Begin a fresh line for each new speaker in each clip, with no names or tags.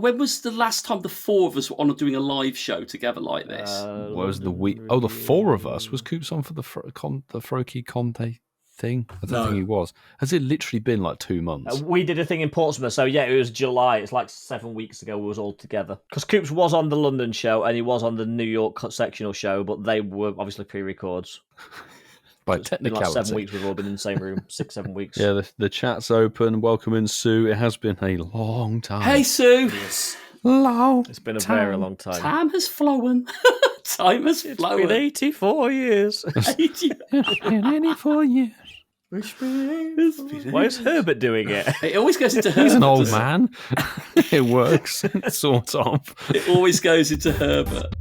when was the last time the four of us were on doing a live show together like this?
Was the week? Oh, the four of us. Was Coops on for the Froakie Conte thing? I don't think he was. Has it literally been like 2 months?
We did a thing in Portsmouth, so yeah, it was July. It's like 7 weeks ago we was all together. Because Coops was on the London show and he was on the New York sectional show, but they were obviously pre-records.
By
It's been like
technicality.
7 weeks we've all been in the same room. 7 weeks.
Yeah, the chat's open. Welcome in, Sue. It has been a long time.
Hey, Sue.
Long.
It's been a very long time.
Time has flown. Time has flown.
It's been 84 years.
It's been 84 years.
Why is Herbert doing it?
It always goes into Herbert.
He's an old man. It works, sort of.
It always goes into Herbert.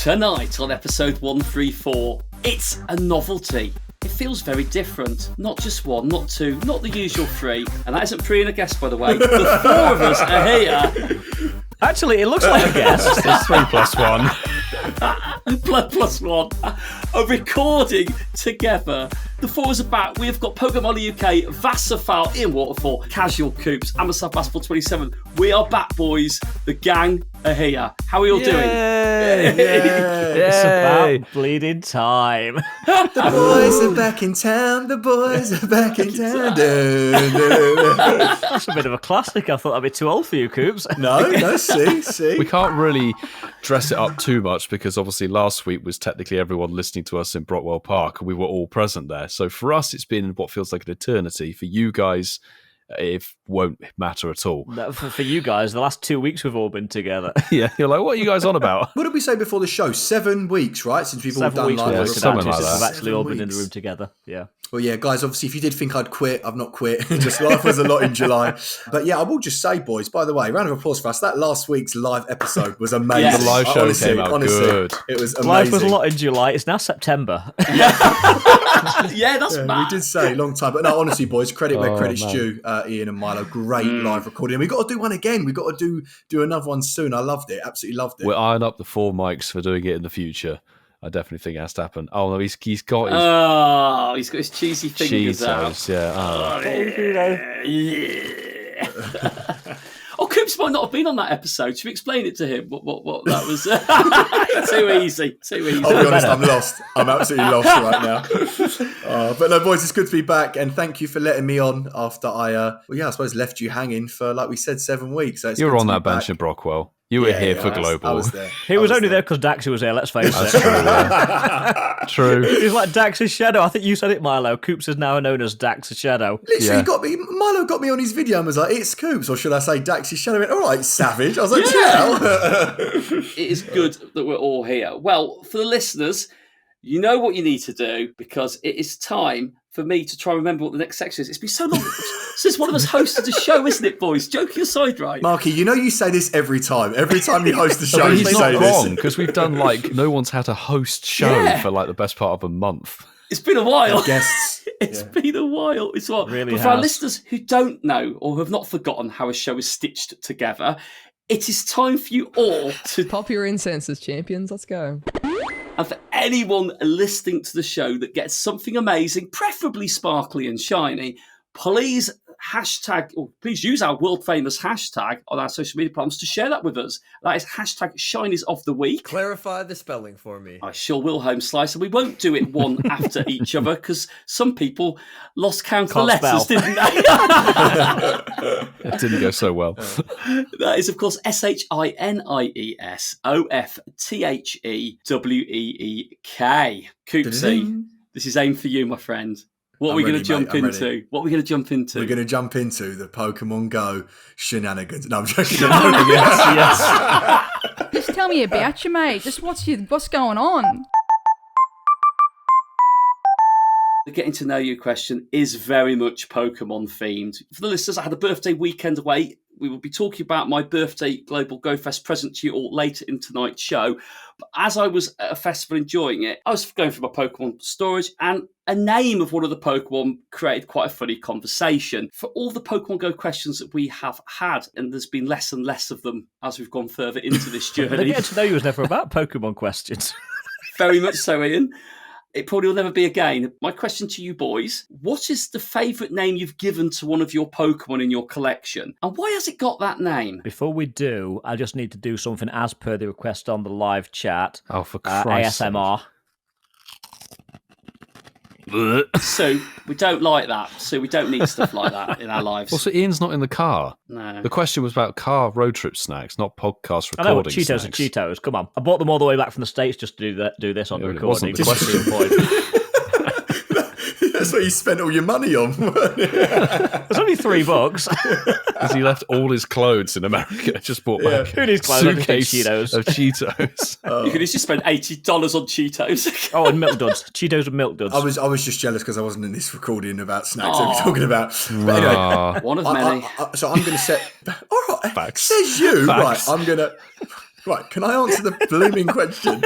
Tonight on episode 134, it's a novelty. It feels very different. Not just one, not two, not the usual three. And that isn't three and a guest, by the way. The four of us are here.
Actually, it looks like a guest.
There's 3 plus 1.
plus one are recording together. The four is back. We have got Pokemon UK, Vassafal, Ian Waterfall, Casual Coops, and myself, Basketball 27. We are back, boys. The gang are here. How are we all doing?
It's about bleeding time.
The boys are back in town. The boys are back in town.
That's a bit of a classic. I thought that'd be too old for you, Coops.
No, see.
We can't really dress it up too much because obviously last week was technically everyone listening to us in Brockwell Park and we were all present there. So for us, it's been what feels like an eternity. For you guys, it won't matter at all.
No, for you guys, the last 2 weeks we've all been together.
Yeah, you're like, what are you guys on about?
What did we say before the show? 7 weeks, right? Since we've all
7
done
weeks
live.
we've
Yeah, something like
since
that.
we've actually all
7
been in the
weeks.
room together. Yeah.
Well, yeah, guys, obviously, if you did think I'd quit, I've not quit. Just life was a lot in July. But yeah, I will just say, boys, by the way, round of applause for us. That last week's live episode was amazing.
Yes.
The live show came out good.
It was amazing.
Life was a lot in July. It's now September.
Yeah, that's
We
mad.
did say long time, but no, honestly, boys, credit where
Oh,
credit's
man.
due. Ian and Milo, great live recording. And we got to do one again. We got to do another one soon. I loved it, absolutely loved it.
We'll iron up the 4 mics for doing it in the future. I definitely think it has to happen. Oh, no, he's got his
Oh, he's got his cheesy fingers out.
Cheetos. Yeah. Oh.
Oh, Coops might not have been on that episode. Should we explain it to him? What that was? Too easy.
I'll be honest, I'm lost. I'm absolutely lost right now. But no, boys, it's good to be back, and thank you for letting me on after I suppose left you hanging for, like we said, 7 weeks. So
You were on that bench in Brockwell. You were here for Global.
I was there.
He was only there because Daxi was there, let's face
That's
it.
true. Yeah. True.
He's like Dax's shadow. I think you said it, Milo. Coops is now known as Dax's shadow.
Literally,
Yeah.
Milo got me on his video and was like, "It's Coops," or should I say, "Daxy's shadow"? All right, savage. I was like, "Chill out."
It is good that we're all here. Well, for the listeners, you know what you need to do because it is time for me to try and remember what the next section is. It's been so long since one of us hosted a show, isn't it, boys? Joking aside, right?
Marky, you know you say this every time. Every time you host the show,
But
you
he's
say
not
this.
wrong because we've done no one's had a host show
Yeah.
for like the best part of a month.
It's been a while.
Guests.
It's been a while. It's what.
Really
but for our
has.
listeners who don't know or have not forgotten how a show is stitched together, it is time for you all to.
Pop your incenses, champions. Let's go.
And for anyone listening to the show that gets something amazing, preferably sparkly and shiny, please please use our world famous hashtag on our social media platforms to share that with us. That is hashtag Shinies of the Week.
Clarify the spelling for me.
I sure will, Home Slice, and we won't do it one after each other because some people lost count of the
Can't
letters,
spell.
didn't they?
It didn't go so well.
That is, of course, SHINIESOFTHEWEEK. Coopsy, this is aimed for you, my friend. What are we going to jump into? What are we going to jump into?
We're going to jump into the Pokemon Go shenanigans. No, I'm joking.
Yes.
Just tell me about you, mate. Just what's going on?
The getting to know you question is very much Pokemon themed. For the listeners, I had a birthday weekend away. We will be talking about my birthday Global GoFest present to you all later in tonight's show. But as I was at a festival enjoying it, I was going through my Pokemon storage and a name of one of the Pokemon created quite a funny conversation. For all the Pokemon Go questions that we have had, and there's been less and less of them as we've gone further into this
The
journey.
getting to know you was never about Pokemon questions.
Very much so, Ian. it probably will never be again. My question to you boys, what is the favourite name you've given to one of your Pokemon in your collection? And why has it got that name?
Before we do, I just need to do something as per the request on the live chat.
Oh, for Christ's sake.
ASMR.
So we don't like that. So we don't need stuff like that in our lives.
Also, Ian's not in the car.
No.
The question was about car road trip snacks, not podcast
I know,
recording
Cheetos
snacks.
are Cheetos. Come on. I bought them all the way back from the States just to do this on the
Yeah, it
recording.
wasn't the
Just to see the point.
That's what you spent all your money on.
It's only $3.
Because he left all his clothes in America, just bought back
Who needs clothes? I just need
suitcase
Cheetos.
of Cheetos.
You could easily spend $80 on Cheetos.
Oh, and milk duds. Cheetos and milk duds.
I was just jealous because I wasn't in this recording about snacks that we're talking about. But anyway,
Ah,
One of many.
so I'm going to set. All right,
Facts.
says you.
Facts.
Right, I'm going to. Right, can I answer the blooming question?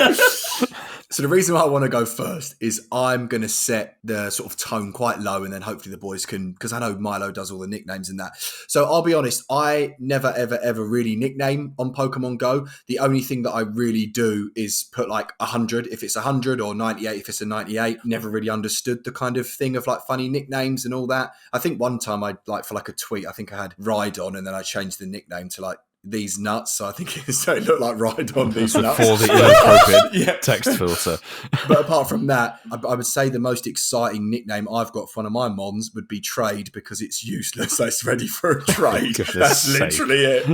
So the reason why I want to go first is I'm going to set the sort of tone quite low, and then hopefully the boys can, because I know Milo does all the nicknames and that. So I'll be honest, I never, ever, ever really nickname on Pokemon Go. The only thing that I really do is put like 100 if it's 100 or 98 if it's a 98. Never really understood the kind of thing of like funny nicknames and all that. I think one time I like for like a tweet, I think I had Rhydon, and then I changed the nickname to like these nuts, so I think it looked like Ride on these nuts.
for the inappropriate
Yeah.
text filter.
But apart from that, I would say the most exciting nickname I've got for one of my mons would be Trade, because it's useless. So it's ready for a trade.
Goodness
That's
sake.
literally it.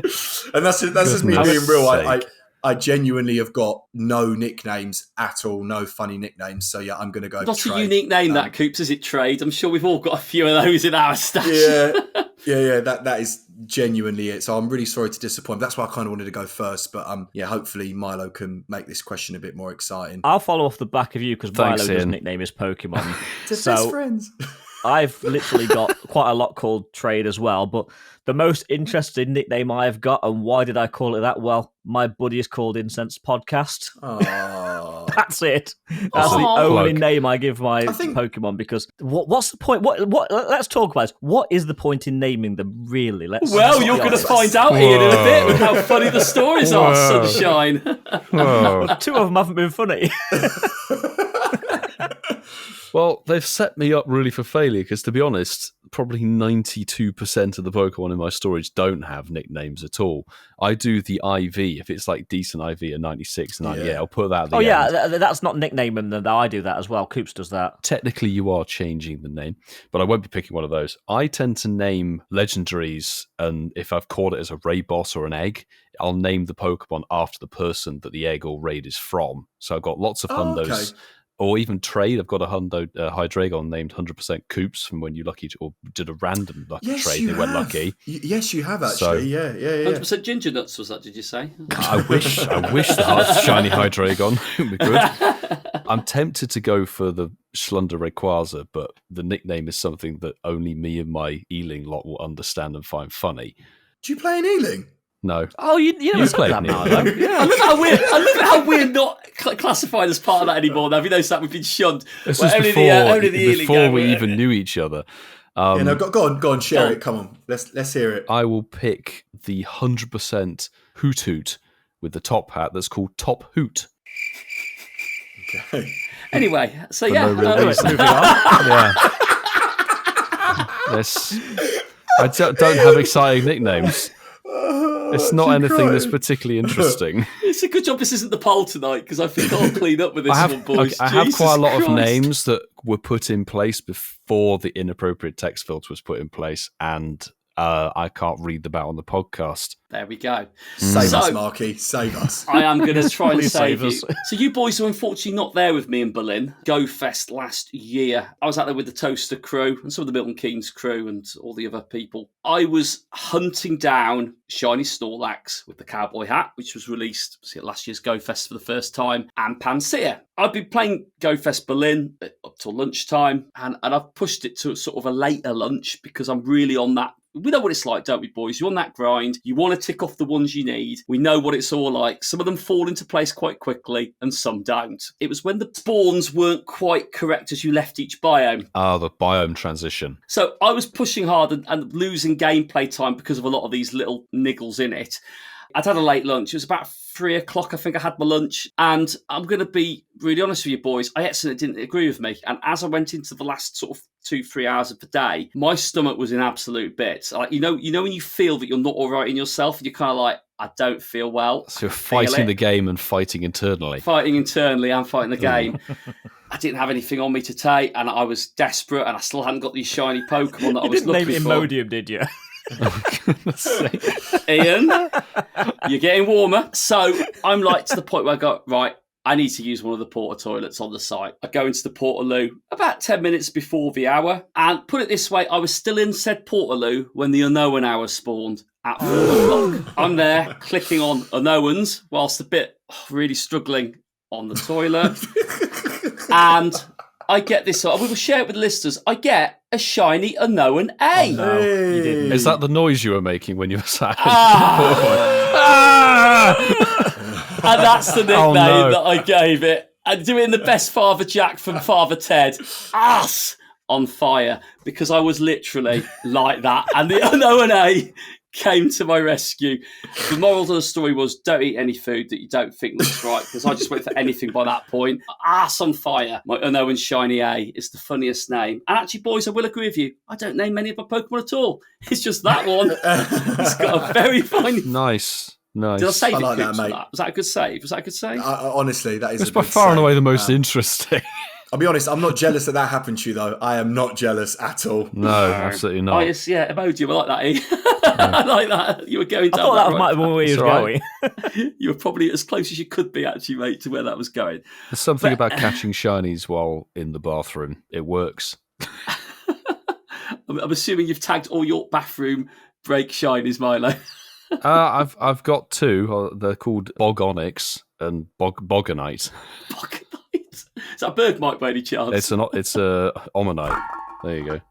And that's just me
Goodness
being real.
sake.
I genuinely have got no nicknames at all, no funny nicknames. So yeah, I'm going to go
Not
Trade.
a unique name, that, Coops, is it, Trade? I'm sure we've all got a few of those in our stash.
Yeah. That is genuinely it. So I'm really sorry to disappoint. That's why I kind of wanted to go first. But hopefully Milo can make this question a bit more exciting.
I'll follow off the back of you because
Thanks,
Milo's
Ian.
nickname is Pokemon.
They're
So-
best friends.
I've literally got quite a lot called Trade as well, but the most interesting nickname I've got, and why did I call it that? Well, my buddy is called Incensed Podcast.
Oh.
That's it. That's
Aw.
the only
Plug.
name I give my
think-
Pokemon, because what's the point? What? Let's talk about it. What is the point in naming them, really?
Well, you're going to find out, Ian, in a bit with how funny the stories are,
Whoa.
Sunshine.
Whoa.
Two of them haven't been funny.
Well, they've set me up really for failure because, to be honest, probably 92% of the Pokemon in my storage don't have nicknames at all. I do the IV. If it's like decent IV, a 96, 98,
Yeah.
I'll put that at the
Oh
end.
yeah, that's not nicknaming them. I do that as well. Coops does that.
Technically, you are changing the name, but I won't be picking one of those. I tend to name legendaries, and if I've caught it as a raid boss or an egg, I'll name the Pokemon after the person that the egg or raid is from. So I've got lots of
Oh,
hundos.
okay.
Or even trade. I've got a hundo Hydreigon named 100% Coops from when you lucky or did a random lucky trade. They went lucky.
Yes, you have
So-
actually. Yeah.
100% ginger nuts, was that, did you say?
I wish the shiny Hydreigon would be good. I'm tempted to go for the Schlunder Rayquaza, but the nickname is something that only me and my Ealing lot will understand and find funny.
Do you play in Ealing?
No.
Oh, you never said
played
that,
Neil.
Milo.
I love how we're not classified as part of that anymore. Now, have you noticed that we've been shunned?
This
Well,
was
only
before,
only the Ealing
before
gang
we
were-
even knew each other.
Go on, share
Go on.
it. Come on, let's hear it.
I will pick the 100% Hoot Hoot with the top hat that's called Top Hoot.
Okay.
Anyway, so
For
yeah.
no real
Anyway,
reason.
moving on.
Yeah. I don't have exciting nicknames. It's not anything that's particularly interesting.
It's a good job this isn't the poll tonight, because I think I'll clean up with this one, boys.
I have
Jesus
quite a lot of
Christ.
names that were put in place before the inappropriate text filter was put in place, and I can't read them out on the podcast.
There we go.
Save
So-
us, Marky. Save us.
I am going to try and
Please
save
save
you.
us.
So you boys were unfortunately not there with me in Berlin. GoFest last year. I was out there with the Toaster crew and some of the Milton Keynes crew and all the other people. I was hunting down Shiny Snorlax with the cowboy hat, which was released at last year's GoFest for the first time, and Pansear. I've been playing GoFest Berlin up till lunchtime, and I've pushed it to sort of a later lunch because I'm really on that. We know what it's like, don't we, boys? You're on that grind. You want to tick off the ones you need. We know what it's all like. Some of them fall into place quite quickly and some don't. It was when the spawns weren't quite correct as you left each biome.
The biome transition.
So I was pushing hard and losing gameplay time because of a lot of these little niggles in it. I'd had a late lunch. It was about 3 o'clock, I think I had my lunch. And I'm going to be really honest with you boys, I ate something that didn't agree with me. And as I went into the last sort of 2-3 hours of the day, my stomach was in absolute bits. Like, you know when you feel that you're not all right in yourself, and you're kind of like, I don't feel well.
So you're fighting the game and fighting internally.
Fighting internally and fighting the game. I didn't have anything on me to take, and I was desperate, and I still hadn't got these shiny Pokemon that I was looking for.
You didn't name it Imodium, did you?
Ian, you're getting warmer. So I'm like to the point where I go, right, I need to use one of the porta toilets on the site. I go into the Portaloo about 10 minutes before the hour. And put it this way, I was still in said Portaloo when the unknown hour spawned at 4 o'clock. I'm there clicking on unknowns whilst a bit really struggling on the toilet. And I get this, we will share it with the listeners. I get a shiny unknown A.
Oh, no, you didn't.
Is that the noise you were making when you were sat?
And that's the nickname that I gave it. I do it in the best Father Jack from Father Ted. Ass on fire, because I was literally like that. And the unknown A came to my rescue. The moral of the story was, don't eat any food that you don't think looks right, because I just went for anything by that point. Ass on fire. My unknown shiny A is the funniest name. And actually, boys, I will agree with you, I don't name many of my Pokemon at all. It's just that one. It's got a very fine...
Nice.
Did I save
I
it,
like
Coops,
that,
for
mate.
that? Was that a good save? Was that a good save?
Honestly, that is
It's
a
by
good
far and
save.
away the most interesting.
I'll be honest, I'm not jealous that happened to you, though. I am not jealous at all.
No, absolutely
Oh,
not.
yes, yeah, Emoji, I like that, E. I like that. You were going
I
down
thought that
right
might have been where he was
That's
going.
You were probably as close as you could be, actually, mate, to where that was going.
There's something about catching shinies while in the bathroom. It works.
I'm assuming you've tagged all your bathroom break shinies, Milo.
I've got 2. They're called Bogonyx and Bogonite.
Bogonite. Is that a Bergmite by any chance?
It's a Omanite. There you go.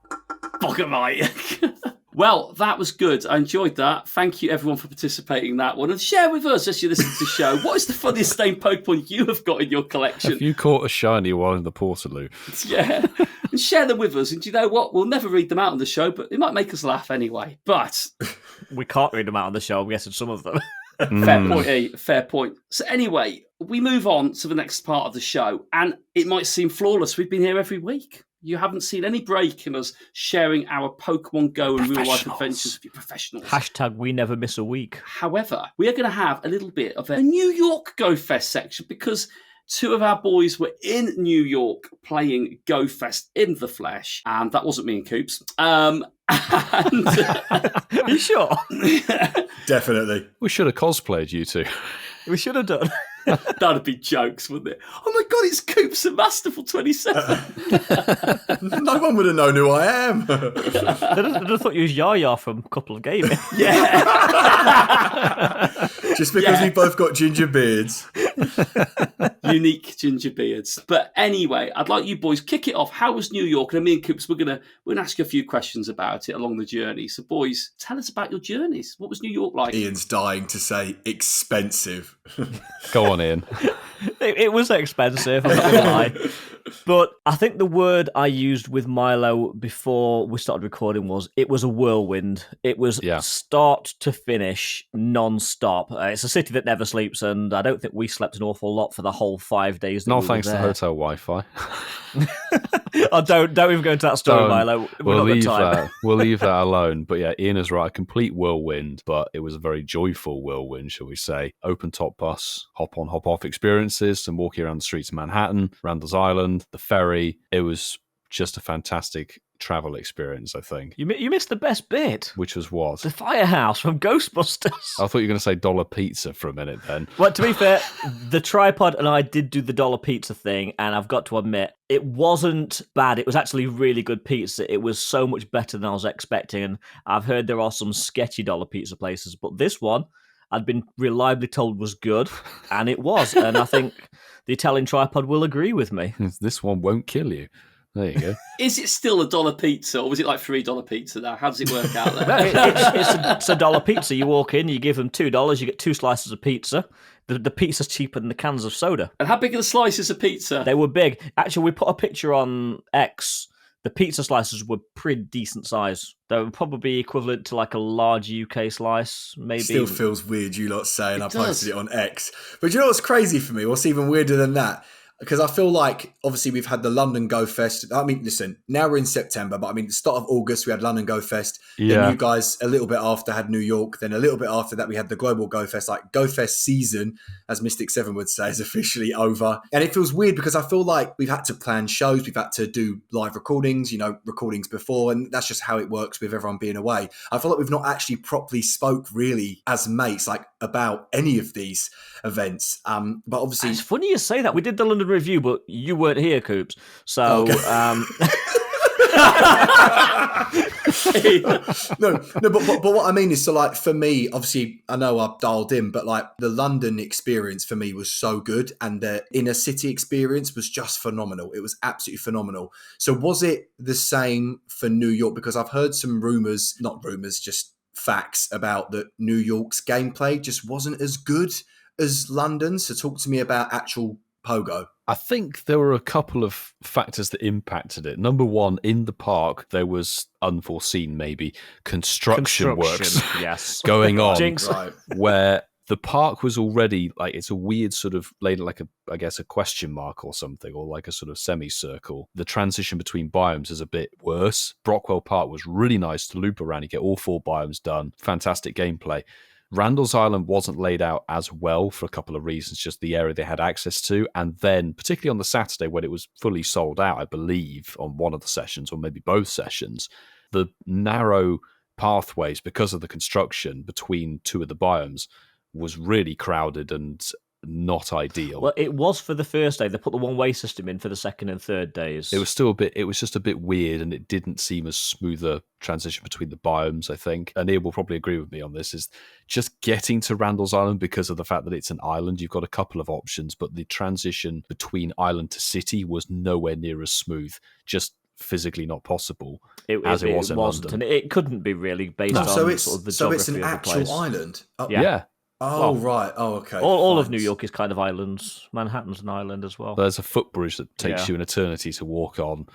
Bogonite. Well, that was good. I enjoyed that. Thank you, everyone, for participating in that one. And share with us, as you listen to the show, what is the funniest named Pokemon you have got in your collection?
Have you caught a shiny while in the Portaloo?
Yeah. And share them with us. And do you know what? We'll never read them out on the show, but it might make us laugh anyway. But
We can't read them out on the show. I'm guessing some of them.
fair point, E. Fair point. So anyway, we move on to the next part of the show. And it might seem flawless. We've been here every week. You haven't seen any break in us sharing our Pokemon Go and real life adventures with you professionals.
Hashtag we never miss a week.
However, we are going to have a little bit of a New York GoFest section, because 2 of our boys were in New York playing GoFest in the flesh, and that wasn't me and Coops.
Are you sure?
Definitely.
We should have cosplayed you 2.
We should have done.
That'd be jokes, wouldn't it? Oh my god, it's Coops and Masterful 27.
No one would have known who I am.
They'd have thought you was Yaya from Couple of Gaming.
Yeah.
Just because we both got ginger beards.
Unique ginger beards. But anyway, I'd like you boys kick it off. How was New York? And me and Coops, we're gonna ask you a few questions about it along the journey. So boys, tell us about your journeys. What was New York like?
Ian's dying to say expensive.
Go on, Ian.
It was expensive, I'm not going to lie. But I think the word I used with Milo before we started recording was, it was a whirlwind. It was start to finish, non-stop. It's a city that never sleeps, and I don't think we slept an awful lot for the whole 5 days.
Not thanks to hotel Wi-Fi.
Oh, don't even go into that story, Milo.
We'll leave that alone. But yeah, Ian is right. A complete whirlwind, but it was a very joyful whirlwind, shall we say. Open top bus, hop on, hop off experiences, and walking around the streets of Manhattan, Randall's Island, the ferry. It was just a fantastic travel experience, I think.
You missed the best bit.
Which was what?
The firehouse from Ghostbusters.
I thought you were going to say dollar pizza for a minute then.
Well, to be fair, the tripod and I did do the dollar pizza thing, and I've got to admit, it wasn't bad. It was actually really good pizza. It was so much better than I was expecting, and I've heard there are some sketchy dollar pizza places, but this one I'd been reliably told was good, and it was. And I think the Italian tripod will agree with me.
This one won't kill you. There you go.
Is it still a dollar pizza, or was it like $3 pizza now? How does it work out there?
It's a dollar pizza. You walk in, you give them $2, you get 2 slices of pizza. The pizza's cheaper than the cans of soda.
And how big are the slices of pizza?
They were big. Actually, we put a picture on X the pizza slices were pretty decent size. They were probably equivalent to like a large UK slice, maybe.
Still feels weird, you lot saying
It
I posted
does.
it on X. But you know what's crazy for me? What's even weirder than that? Because I feel like, obviously, we've had the London GoFest. I mean, listen, now we're in September, but I mean, the start of August, we had London GoFest.
Yeah.
Then you guys, a little bit after, had New York. Then a little bit after that, we had the Global GoFest. Like, GoFest season, as Mystic 7 would say, is officially over. And it feels weird because I feel like we've had to plan shows. We've had to do live recordings, recordings before. And that's just how it works with everyone being away. I feel like we've not actually properly spoke really as mates, like, about any of these events. But obviously...
It's funny you say that. We did the London review, but you weren't here, Coops. So,
Okay. But what I mean is, so like for me, obviously, I know I've dialed in, but like the London experience for me was so good, and the inner city experience was just phenomenal. It was absolutely phenomenal. So was it the same for New York? Because I've heard some rumors, not rumors, just facts about that New York's gameplay just wasn't as good as London. So talk to me about actual Pogo.
I think there were a couple of factors that impacted it. Number one, in the park, there was unforeseen, maybe, construction works
yes.
going on.
Jinx.
Right.
Where the park was already, like, it's a weird sort of, like a question mark or something, or like a sort of semicircle. The transition between biomes is a bit worse. Brockwell Park was really nice to loop around. You get all 4 biomes done. Fantastic gameplay. Randall's Island wasn't laid out as well for a couple of reasons, just the area they had access to. And then, particularly on the Saturday when it was fully sold out, I believe, on one of the sessions, or maybe both sessions, the narrow pathways, because of the construction between 2 of the biomes, was really crowded and not ideal.
Well, it was for the first day. They put the one-way system in for the second and third days.
It was still it was just a bit weird, and it didn't seem as smooth a transition between the biomes, I think. And Ian will probably agree with me on this, is just getting to Randall's Island, because of the fact that it's an island, you've got a couple of options, but the transition between island to city was nowhere near as smooth, just physically not possible as it was in
wasn't,
London.
And it couldn't be really based on
So it's
sort of the geography
an
of the
actual
place.
island. Oh,
Yeah.
Oh,
Well,
right. Oh, okay.
All of
Fine.
New York is kind of islands. Manhattan's an island as well.
There's a footbridge that takes
Yeah.
you an eternity to walk on.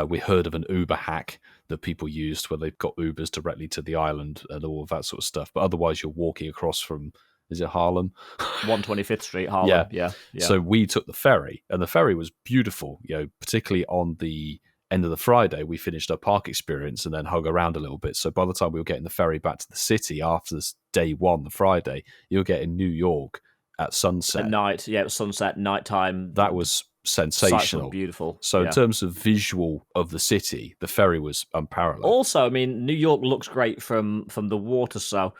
We heard of an Uber hack that people used where they've got Ubers directly to the island and all of that sort of stuff. But otherwise, you're walking across from, is it Harlem?
125th Street, Harlem. Yeah.
So we took the ferry, and the ferry was beautiful, particularly on the end of the Friday. We finished our park experience and then hung around a little bit. So by the time we were getting the ferry back to the city after this day one, the Friday, you were getting New York at sunset.
At night, it was sunset, nighttime.
That was
Sights
sensational.
were beautiful.
So
yeah.
in terms of visual of the city, the ferry was unparalleled.
Also, I mean, New York looks great from the water. So,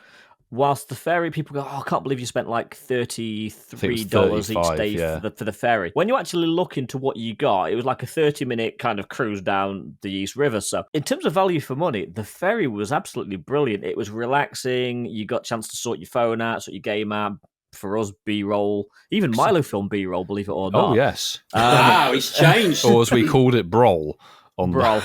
whilst the ferry, people go, "Oh, I can't believe you spent like $33 each day for the ferry." When you actually look into what you got, it was like a 30-minute kind of cruise down the East River. So, in terms of value for money, the ferry was absolutely brilliant. It was relaxing. You got a chance to sort your phone out, sort your game out. For us, B-roll, even Milo film B-roll, believe it or not.
Oh yes,
Wow, it's changed.
or as we called it, Brol.
Brol.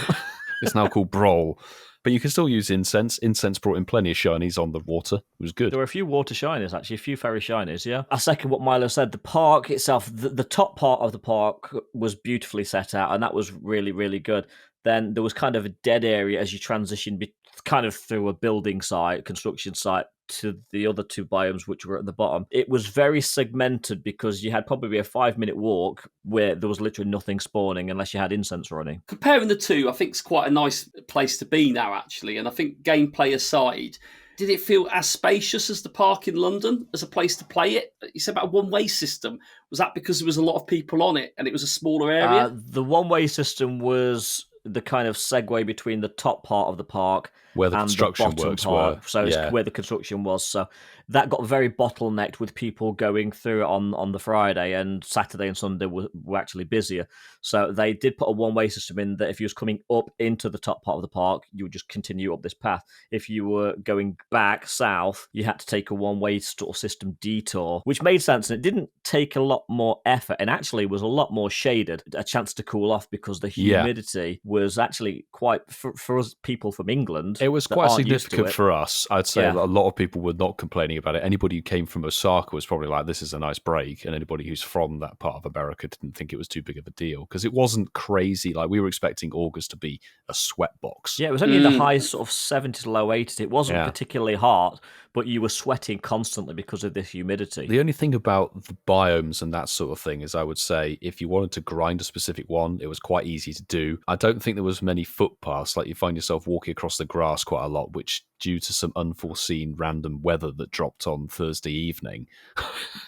It's now called Brol. But you can still use Incense. Incense brought in plenty of shinies on the water. It was good.
There were a few water shinies, actually, a few ferry shinies, yeah. I second what Milo said. The park itself, the top part of the park was beautifully set out, and that was really, really good. Then there was kind of a dead area as you transition kind of through a building site, construction site, to the other 2 biomes which were at the bottom. It was very segmented because you had probably a 5-minute walk where there was literally nothing spawning unless you had incense running.
Comparing the two, I think it's quite a nice place to be now, actually. And I think gameplay aside, did it feel as spacious as the park in London as a place to play it? You said about a one-way system. Was that because there was a lot of people on it and it was a smaller area?
The one-way system was the kind of segue between the top part of the park
where the
and
construction
the bottom
works
part.
were.
So it's where the construction was. So that got very bottlenecked with people going through it on the Friday, and Saturday and Sunday were actually busier. So they did put a one-way system in that if you was coming up into the top part of the park, you would just continue up this path. If you were going back south, you had to take a one-way sort of system detour, which made sense, and it didn't take a lot more effort, and actually was a lot more shaded, a chance to cool off because the humidity was actually quite, for us people from England.
It was
that
quite
aren't used to
significant
it.
for us. I'd say
Yeah.
a lot of people were not complaining about it. Anybody who came from Osaka was probably like, this is a nice break. And anybody who's from that part of America didn't think it was too big of a deal because it wasn't crazy. Like, we were expecting August to be a sweat box.
Yeah, it was only in the high sort of 70s to low 80s. It wasn't
Yeah.
particularly hot, but you were sweating constantly because of this humidity.
The only thing about the biomes and that sort of thing is I would say if you wanted to grind a specific one, it was quite easy to do. I don't think there was many footpaths. Like, you find yourself walking across the grass quite a lot, which due to some unforeseen random weather that dropped on Thursday evening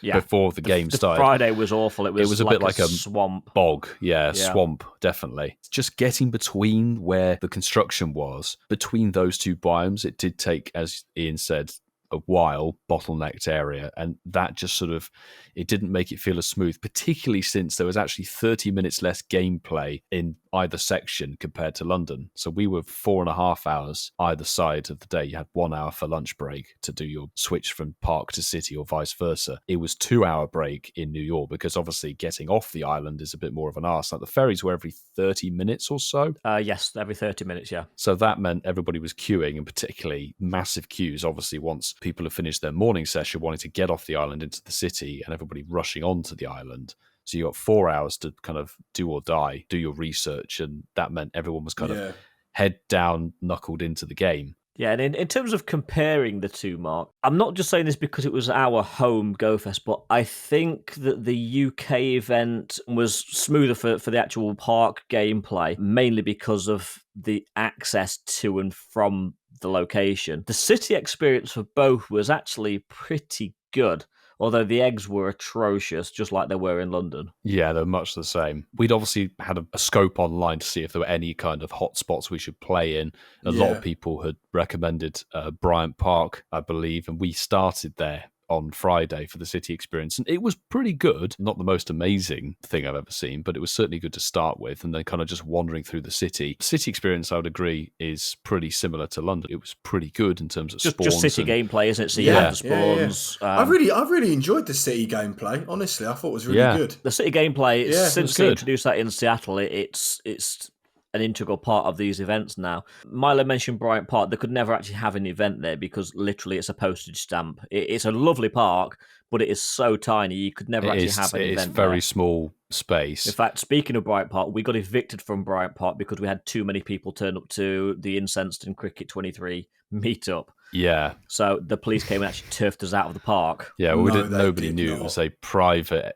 before the game started.
Friday was awful. It was
a
like
bit like a
swamp.
Bog, swamp, definitely. Just getting between where the construction was, between those two biomes, it did take, as Ian said, a while, bottlenecked area, and that just sort of, it didn't make it feel as smooth, particularly since there was actually 30 minutes less gameplay in either section compared to London. So we were 4.5 hours either side of the day. You had 1 hour for lunch break to do your switch from park to city or vice versa. It was 2-hour break in New York because obviously getting off the island is a bit more of an arse. Like, the ferries were every 30 minutes or so.
Yes, every 30 minutes, yeah.
So that meant everybody was queuing, and particularly massive queues, obviously, once people have finished their morning session wanting to get off the island into the city and everybody rushing onto the island. So you got 4 hours to kind of do or die, do your research, and that meant everyone was kind of head down, knuckled into the game.
Yeah, and in terms of comparing the two, Mark, I'm not just saying this because it was our home GoFest, but I think that the UK event was smoother for the actual park gameplay, mainly because of the access to and from the location. The city experience for both was actually pretty good, although the eggs were atrocious, just like they were in London.
Yeah, they're much the same. We'd obviously had a scope online to see if there were any kind of hotspots we should play in. A lot of people had recommended Bryant Park, I believe, and we started there on Friday for the city experience, and it was pretty good. Not the most amazing thing I've ever seen, but it was certainly good to start with, and then kind of just wandering through the city. City experience, I would agree, is pretty similar to London. It was pretty good in terms of spawns.
Just city gameplay, isn't it? So you have the spawns.
I really enjoyed the city gameplay. Honestly, I thought it was really good.
The city gameplay, since they
good.
introduced that in Seattle, it's an integral part of these events now. Milo mentioned Bryant Park. They could never actually have an event there because literally it's a postage stamp. It's a lovely park, but it is so tiny you could never actually have an event there.
It's very small space.
In fact, speaking of Bryant Park, we got evicted from Bryant Park because we had too many people turn up to the Incensed and Cricket 23 meetup.
Yeah.
So the police came and actually turfed us out of the park.
Yeah, well, nobody knew it was a private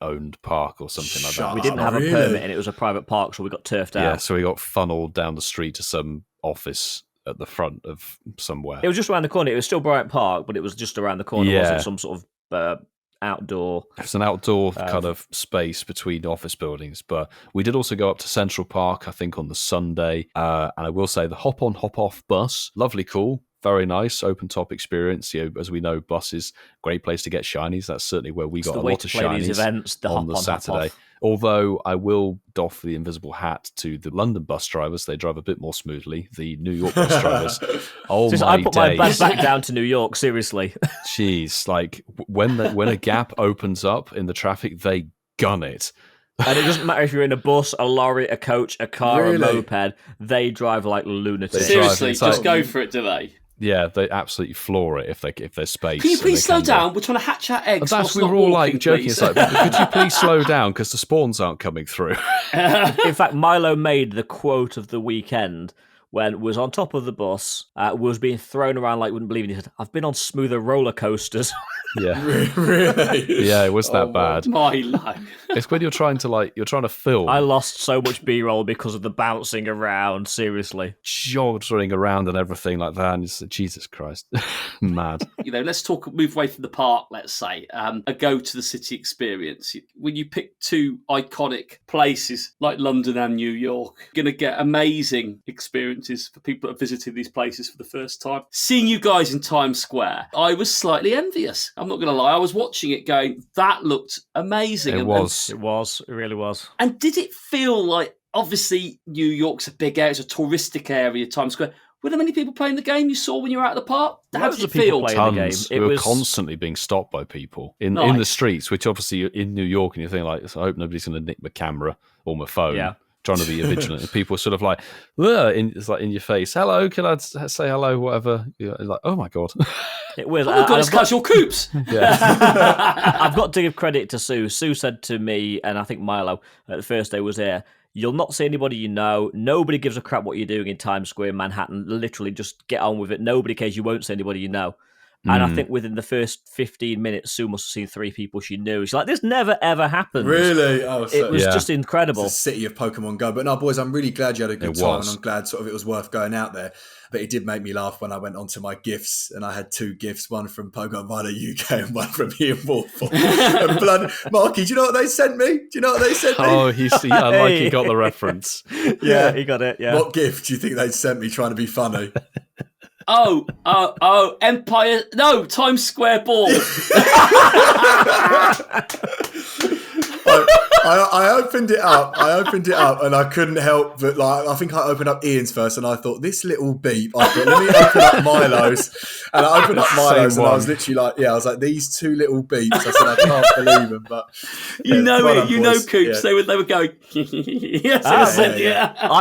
owned park or something like that.
We didn't have a permit and it was a private park, so we got turfed out.
Yeah, so we got funneled down the street to some office at the front of somewhere.
It was just around the corner. It was still Bryant Park, but it was just around the corner. It wasn't some sort of outdoor.
It's an outdoor kind of space between office buildings, but we did also go up to Central Park, I think, on the Sunday. And I will say the hop on, hop off bus, lovely, cool. Very nice, open top experience. You know, as we know, buses, great place to get shinies. That's certainly where we got a lot of shinies on the Saturday. Although I will doff the invisible hat to the London bus drivers. They drive a bit more smoothly. The New York bus drivers.
I put my bag back down to New York, seriously.
Jeez, like when a gap opens up in the traffic, they gun it.
And it doesn't matter if you're in a bus, a lorry, a coach, a car, a moped. They drive like lunatics.
Seriously, just go for it, do they?
Yeah, they absolutely floor it if there's space.
Can you please slow down? We're trying to hatch our eggs.
We were all like joking. It's like, could you please slow down because the spawns aren't coming through?
In fact, Milo made the quote of the weekend when was on top of the bus, was being thrown around like you wouldn't believe it. He said, "I've been on smoother roller coasters."
Yeah,
really?
Yeah, it was that bad.
Milo.
It's when you're trying to film.
I lost so much B-roll because of the bouncing around. Seriously,
jogging around and everything like that. And it's Jesus Christ, mad.
Let's move away from the park. Let's say a go to the city experience. When you pick two iconic places like London and New York, you're going to get amazing experiences for people that are visiting these places for the first time. Seeing you guys in Times Square, I was slightly envious. I'm not going to lie. I was watching it going, that looked amazing.
It was.
It really was.
And did it feel like, obviously, New York's a big area, it's a touristic area, Times Square. Were there many people playing the game you saw when you were out of the park? How did it feel?
Tons. We were constantly being stopped by people in the streets, which obviously in New York, and you think like, I hope nobody's going to nick my camera or my phone.
Yeah.
trying to be vigilant. And people are sort of like, it's like in your face. Hello, can I say hello? Whatever. You're like, oh my god.
It was.
Oh my god, it's casual coops.
I've got to give credit to Sue. Sue said to me, and I think Milo, the first day was there, you'll not see anybody you know. Nobody gives a crap what you're doing in Times Square, Manhattan. Literally, just get on with it. Nobody cares. You won't see anybody you know. And I think within the first 15 minutes, Sue must have seen 3 people she knew. She's like, this never, ever happened.
Really? Oh, so
it was just incredible.
It's the city of Pokemon Go. But no, boys, I'm really glad you had a good time. And I'm glad sort of it was worth going out there. But it did make me laugh when I went onto my gifts and I had 2 gifts, one from Pokemon Vita UK and one from Ian Warford. And blood, Marky, do you know what they sent me?
Oh, I like he got the reference.
Yeah, he got it. Yeah.
What gift do you think they sent me trying to be funny?
Empire. No, Times Square ball.
I opened it up and I couldn't help but I think I opened up Ian's first and I thought, this little beep, I thought, let me open up Milo's. And I opened up Milo's and I was literally like, I was like, these 2 little beeps. I said, I can't believe them, but
Coops. Yeah. They were going.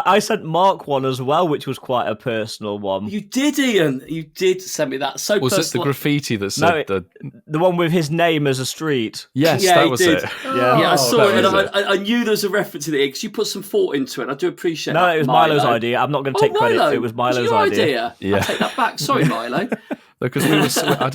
I sent Mark one as well, which was quite a personal one.
You did, Ian. You did send me that. So
was
personal.
it the graffiti that said
the one with his name as a street?
Yes, that was it.
Yeah, I saw it, and I knew there was a reference to it because you put some thought into it. I do appreciate that.
No, it was Milo's idea. I'm not going to take credit.
Milo.
It was Milo's
idea.
Yeah.
I take that back. Sorry, Milo.
Because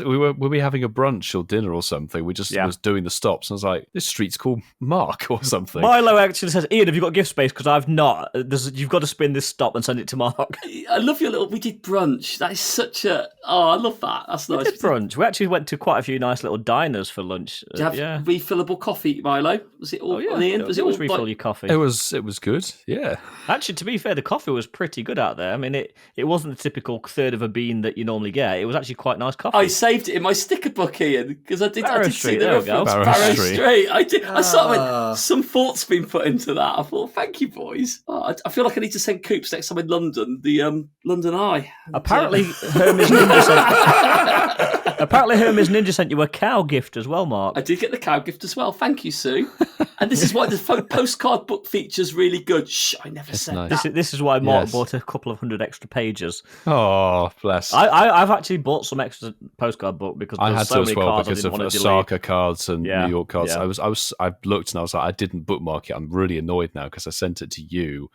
were we having a brunch or dinner or something? We just was doing the stops. And I was like, this street's called Mark or something.
Milo actually says, Ian, have you got gift space? Because I've not. You've got to spin this stop and send it to Mark.
I love your little. We did brunch. That is such a. Oh, I love that. That's nice.
We did brunch. We actually went to quite a few nice little diners for lunch.
Did you have refillable coffee, Milo? Was it all?
Ian?
Was it all
refill your coffee?
It was good. Yeah.
Actually, to be fair, the coffee was pretty good out there. I mean, it wasn't the typical third of a bean that you normally get. It was actually quite nice coffee.
I saved it in my sticker book, Ian, because I did see the reference.
Barrow Street.
I did. I sort of went, some thought's been put into that. I thought, thank you, boys. Oh, I feel like I need to send Coops next time in London, the London Eye.
Apparently, Hermes Ninja sent you a cow gift as well, Mark.
I did get the cow gift as well. Thank you, Sue. And this is why the postcard book feature's really good. Shh, I never said
nice.
that.
This is why Mark bought a couple of 100 extra pages.
Oh, bless.
I've actually bought some extra postcard book because
I had
so
to as well
cards
because of
delete.
Osaka cards and New York cards.
Yeah.
I looked and I was like, I didn't bookmark it. I'm really annoyed now because I sent it to you.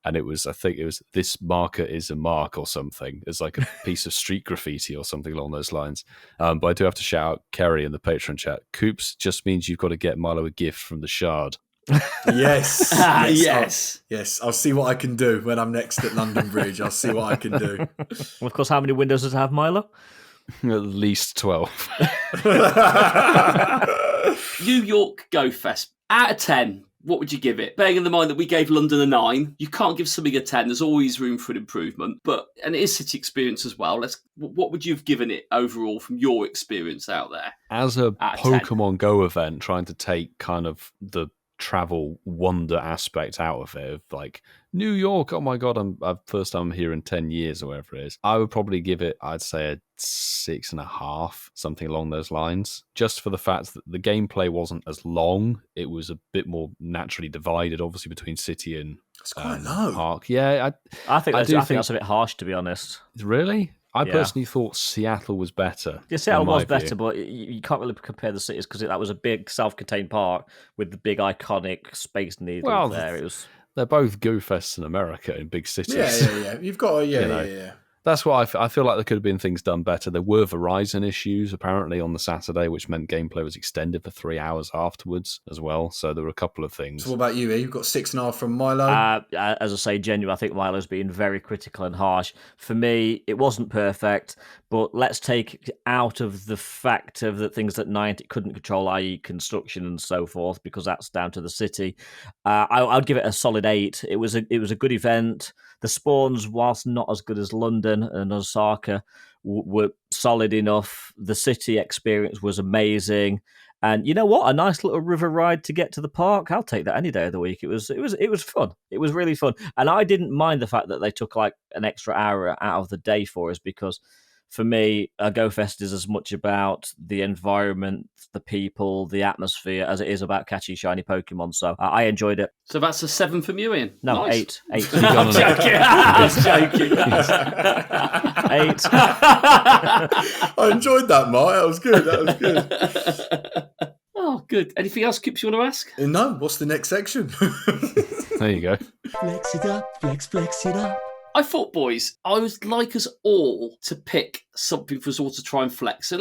And I think it was, this marker is a mark or something. It's like a piece of street graffiti or something along those lines. But I do have to shout out Kerry in the Patreon chat. Coops just means you've got to get Milo a gift from the Shard.
Yes.
Yes.
I'll see what I can do when I'm next at London Bridge. I'll see what I can do.
Well, of course, how many windows does it have, Milo?
At least 12.
New York GOFest. Out of 10, what would you give it? Bearing in the mind that we gave London a 9, you can't give something a 10. There's always room for an improvement. And it is city experience as well. What would you have given it overall from your experience out there?
As a Pokemon Go event, trying to take kind of the travel wonder aspect out of it, of like New York, oh my god, I'm first time here in 10 years or whatever it is, I would probably give it, I'd say, a 6.5, something along those lines, just for the fact that the gameplay wasn't as long. It was a bit more naturally divided, obviously, between city and
it's quite low.
park. Yeah,
I think that's a bit harsh, to be honest.
Really? I personally thought Seattle was better.
Yeah, Seattle was better, but you can't really compare the cities because that was a big self-contained park with the big iconic Space Needle there.
They're both GoFests in America in big cities.
Yeah. You've got yeah.
That's what I feel like there could have been things done better. There were Verizon issues apparently on the Saturday, which meant gameplay was extended for 3 hours afterwards as well. So there were a couple of things.
So what about you, E? You've got 6.5 from Milo.
As I say, genuinely, I think Milo's been very critical and harsh. For me, it wasn't perfect, but let's take out of the fact of the things that Niantic couldn't control, i.e. construction and so forth, because that's down to the city. I'd give it a solid 8. It was a good event. The spawns, whilst not as good as London and Osaka, were solid enough. The city experience was amazing. And you know what? A nice little river ride to get to the park. I'll take that any day of the week. It was fun. It was really fun. And I didn't mind the fact that they took like an extra hour out of the day for us, because for me, GoFest is as much about the environment, the people, the atmosphere, as it is about catchy, shiny Pokemon. So I enjoyed it.
So that's a 7 from you, Ian.
No,
Nice.
8.
I'm joking. I'm joking.
8.
I enjoyed that, Mark. That was good. That was good.
Oh, good. Anything else, Coops, you want to ask?
No, what's the next section?
There you go.
Flex it up, flex it up.
I thought, boys, I would like us all to pick something for us all to try and flex. So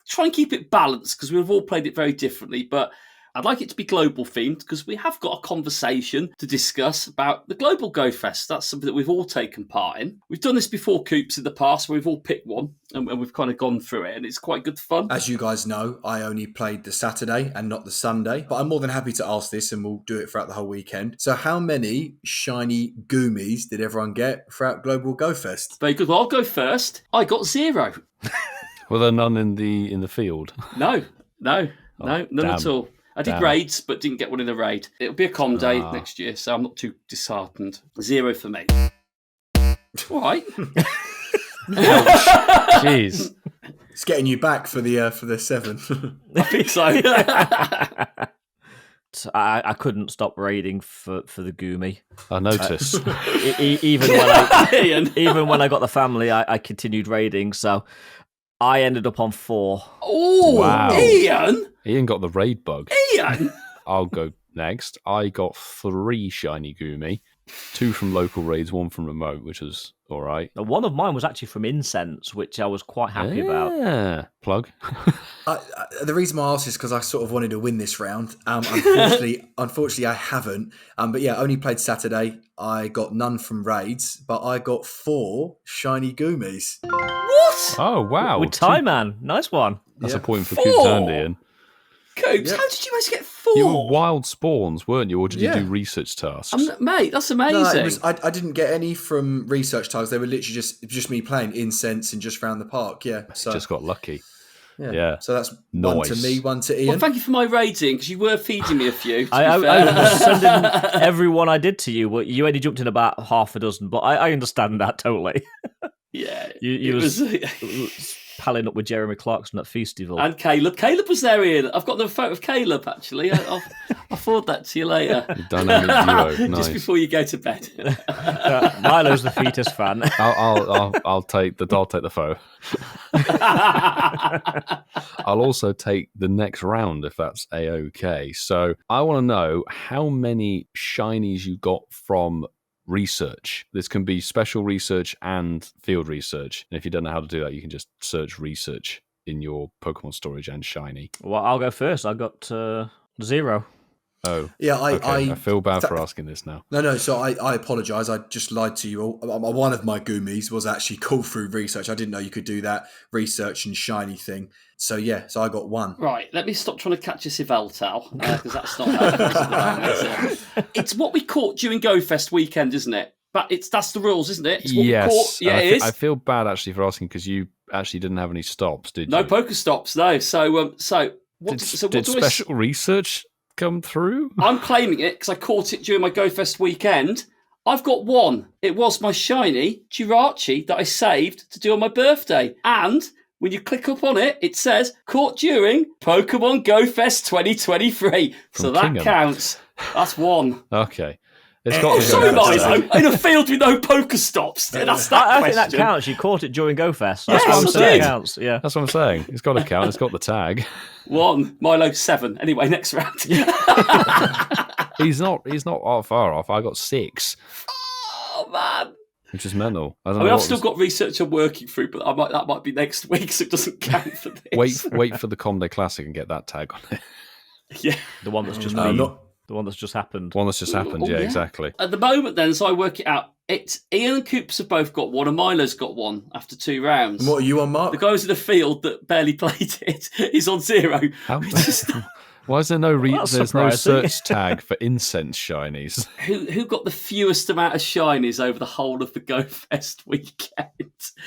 try and keep it balanced because we've all played it very differently. But I'd like it to be global themed because we have got a conversation to discuss about the Global GoFest. That's something that we've all taken part in. We've done this before, Coops, in the past where we've all picked one and we've kind of gone through it and it's quite good fun.
As you guys know, I only played the Saturday and not the Sunday, but I'm more than happy to ask this and we'll do it throughout the whole weekend. So how many shiny Goomies did everyone get throughout Global GoFest?
Very good. Well, I'll go first. I got 0.
Were there none in the field?
No, none
damn.
at all. I did raids, but didn't get one in a raid. It'll be a com day next year, so I'm not too disheartened. 0 for me. All right.
Jeez.
It's getting you back for the 7.
I think so.
I couldn't stop raiding for the Goomy.
I noticed.
Even when I got the family, I continued raiding. So I ended up on 4.
Oh,
wow.
Ian
got the raid bug.
Ian!
I'll go next. I got 3 shiny Goomy. 2 from local raids, 1 from remote, which was all right.
Now, one of mine was actually from Incensed, which I was quite happy about.
Yeah. Plug.
The reason why I asked is because I sort of wanted to win this round. Unfortunately, I haven't. But yeah, only played Saturday. I got none from raids, but I got 4 shiny Goomies.
What?
Oh, wow.
With Time Man. Nice one.
That's a point for
4?
Coops and Ian.
Coops, how did you guys get 4?
You were wild spawns, weren't you? Or did you do research tasks?
Mate, that's amazing.
No, I didn't get any from research tasks. They were literally just me playing Incensed and just round the park. Yeah, so
Just got lucky.
Yeah. So that's
Nice.
1 to me, 1 to Ian.
Well, thank you for my raiding, because you were feeding me a few.
I was sending everyone I did to you. Well, you only jumped in about half a dozen, but I understand that totally.
Yeah.
You was palling up with Jeremy Clarkson at Festival.
And Caleb. Caleb was there, Ian. I've got another photo of Caleb, actually. I'll forward that to you later.
Dynamic duo. Nice.
Just before you go to bed.
Milo's the fetus fan.
I'll take the photo. I'll also take the next round if that's a-okay. So I want to know how many shinies you got from research. This can be special research and field research. And if you don't know how to do that, you can just search research in your Pokemon storage and shiny.
Well, I'll go first. I got 0.
Oh,
yeah.
I feel bad for asking this now.
No. So I apologise. I just lied to you all. One of my Goomies was actually called through research. I didn't know you could do that research and shiny thing. So yeah, so I got 1.
Right, let me stop trying to catch a Civeltal, because that's not how it's what we caught during GoFest weekend, isn't it? But that's the rules, isn't it? It's what we caught. Yeah, it is.
I feel bad actually for asking because you actually didn't have any stops, did you?
No Pokestops, no.
Did special research come through?
I'm claiming it because I caught it during my GoFest weekend. I've got 1. It was my shiny Jirachi that I saved to do on my birthday. And when you click up on it, it says, caught during Pokemon GoFest 2023. So that
Kingham.
Counts. That's 1.
Okay. It's got to
Sorry,
go.
Milo, in a field with no Pokestops. That's that
I
question.
think that counts. You caught it during GoFest.
Yes,
That's what I'm
I
saying.
did.
Counts. Yeah.
That's what I'm saying. It's got to count. It's got the tag.
1. Milo 7. Anyway, next round.
He's not far off. I got 6.
Oh, man.
Which is mental. I
I've still got research I'm working through, but that might be next week, so it doesn't count for this.
Wait for the Comday Classic and get that tag on it.
Yeah.
The one that's just the one that's just happened.
One that's just happened.
Oh,
yeah, exactly.
At the moment, then, as I work it out, it's Ian and Coops have both got 1, and Milo's got 1 after 2 rounds.
And what are you on, Mark?
The guys in the field that barely played it is on 0.
Why is there no
That's
there's no
surprising.
search tag for incense shinies?
Who got the fewest amount of shinies over the whole of the GoFest weekend?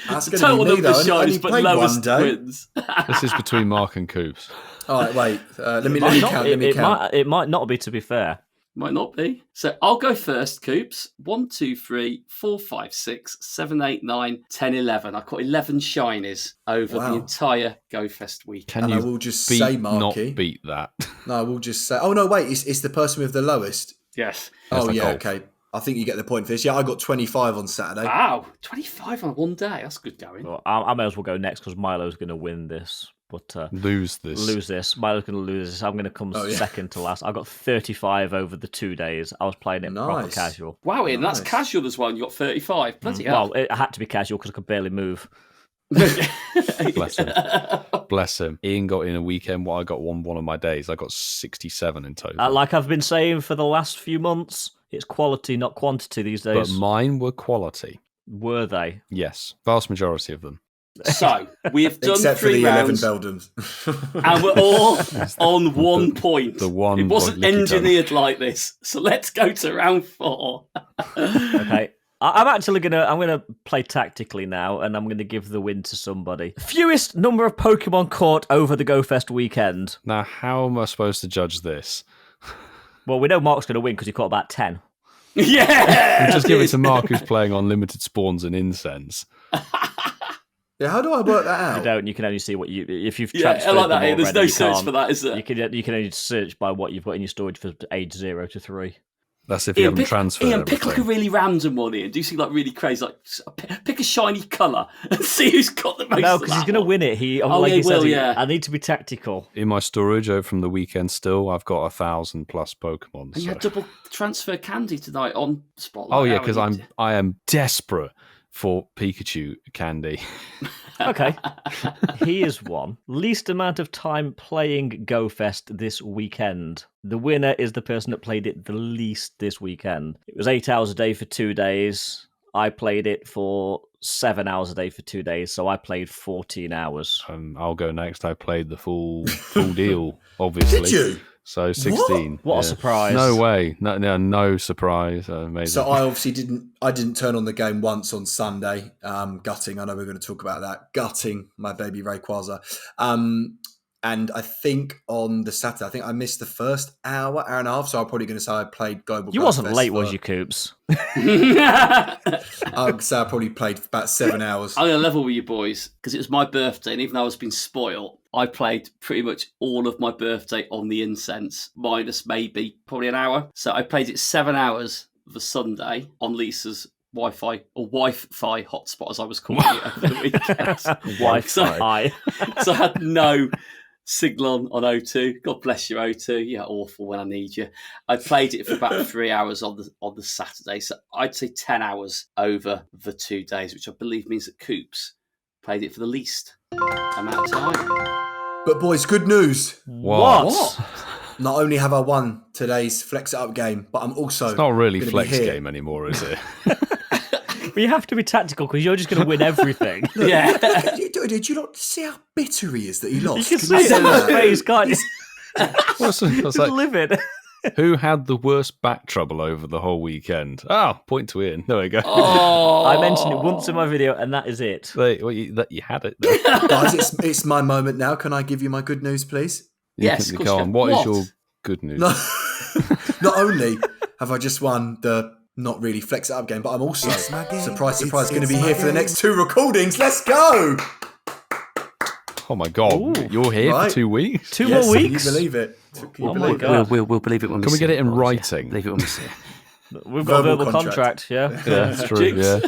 That's
The
going to be me, though.
number of
I only
shinies, but
played
lowest
1 day.
wins.
This is between Mark and Coops.
All right, wait. Let me
It might
count.
not-
Let me count.
It might not be, to be fair.
Might not be. So I'll go first, Coops. 1, 2, 3, 4, 5, 6, 7, 8, 9, 10, 11. I got 11 shinies over the entire GOFest week.
Can
And
you
I will just say, Marky,
not beat that?
No, I will just say. Oh no, wait! It's the person with the lowest.
Yes.
Oh yeah, okay. I think you get the point for this. Yeah, I got 25 on Saturday.
Wow, 25 on one day. That's good going.
Well, I may as well go next because Milo's going to win this. But
lose this.
Milo's going to lose this. I'm going to come second to last. I got 35 over the 2 days. I was playing it proper casual.
Wow, Ian, that's casual as well. And you got 35. Bloody hell.
Well, it had to be casual because I could barely move.
Bless him. Ian got in a weekend what I got one of my days. I got 67 in total.
Like I've been saying for the last few months, it's quality, not quantity these days.
But mine were quality.
Were they?
Yes. Vast majority of them.
So, we have done
Except
3
for the
rounds.
11 Beldums.
And we're all on 1 point.
The one
it wasn't
Licky
engineered like this. So let's go to round 4.
Okay. I'm gonna play tactically now, and I'm gonna give the win to somebody. Fewest number of Pokemon caught over the GoFest weekend.
Now, how am I supposed to judge this?
Well, we know Mark's gonna win because he caught about 10.
Yeah!
We'll just give it to Mark, who's playing on limited spawns and incense.
Yeah, how do I work that out?
You don't. You can only see what if you've
Yeah,
transferred
I like that.
them already,
There's no
you
search
can't.
for that, is there?
You can only search by what you've got in your storage for age 0 to 3.
That's if you haven't transferred
Ian, pick like a
everything.
really random one, Ian. Do you see like really crazy? Like, pick a shiny colour and see who's got the most.
No,
because
because he's going to win it. He
will, yeah.
I need to be tactical.
In my storage from the weekend still, I've got 1,000 plus Pokemon.
And you had double transfer candy tonight on Spotlight.
Oh yeah, because I am desperate for Pikachu candy.
Okay. He is one. Least amount of time playing GoFest this weekend. The winner is the person that played it the least this weekend. It was 8 hours a day for 2 days. I played it for 7 hours a day for 2 days, so I played 14 hours.
I'll go next. I played the full deal, obviously.
Did you?
So 16.
What a surprise.
No way. No surprise. Amazing.
So I obviously didn't turn on the game once on Sunday. Gutting. I know we're going to talk about that. Gutting my baby Rayquaza. And I think on the Saturday, I think I missed the first hour and a half. So I'm probably going to say I played Global.
You wasn't late, was you, Coops?
I'd say I probably played about 7 hours.
I'm going to level with you boys because it was my birthday, and even though I was being spoiled, I played pretty much all of my birthday on the Incensed, minus maybe probably an hour. So I played it 7 hours the Sunday on Lisa's Wi-Fi hotspot, as I was calling it over the weekend.
Wi-Fi.
So I had no signal on O2. God bless you, O2. You're awful when I need you. I played it for about 3 hours on the Saturday, so I'd say 10 hours over the 2 days, which I believe means that Coops played it for the least amount of time.
But boys, good news.
What?
Not only have I won today's Flex It Up game, but I'm also
it's not really
gonna
flex
be here.
game anymore, is it?
But you have to be tactical because you're just going to win everything.
Yeah.
Did you not see how bitter he is that he lost?
You can see it on his face, can't you?
What's like,
livid.
who had the worst back trouble over the whole weekend? Point to Ian. There we go.
Oh.
I mentioned it once in my video, and that is it.
Wait, you had it there.
Guys, it's my moment now. Can I give you my good news, please?
Yes,
You
of
go
course
on.
you
What
can.
is your good news?
No, not only have I just won the not really Flex It Up game, but I'm also, surprise, going to be here for the next 2 recordings. Let's go!
Oh my god,
Ooh.
you're here
Right.
for 2 weeks?
Two
Yes,
more
Can you
weeks?
believe it? Can you
Oh my
believe it?
God.
We'll believe it when
Can we get it in writing?
Believe it when we see it.
We've got a
Verbal
verbal contract, yeah.
Yeah, that's true. Yeah.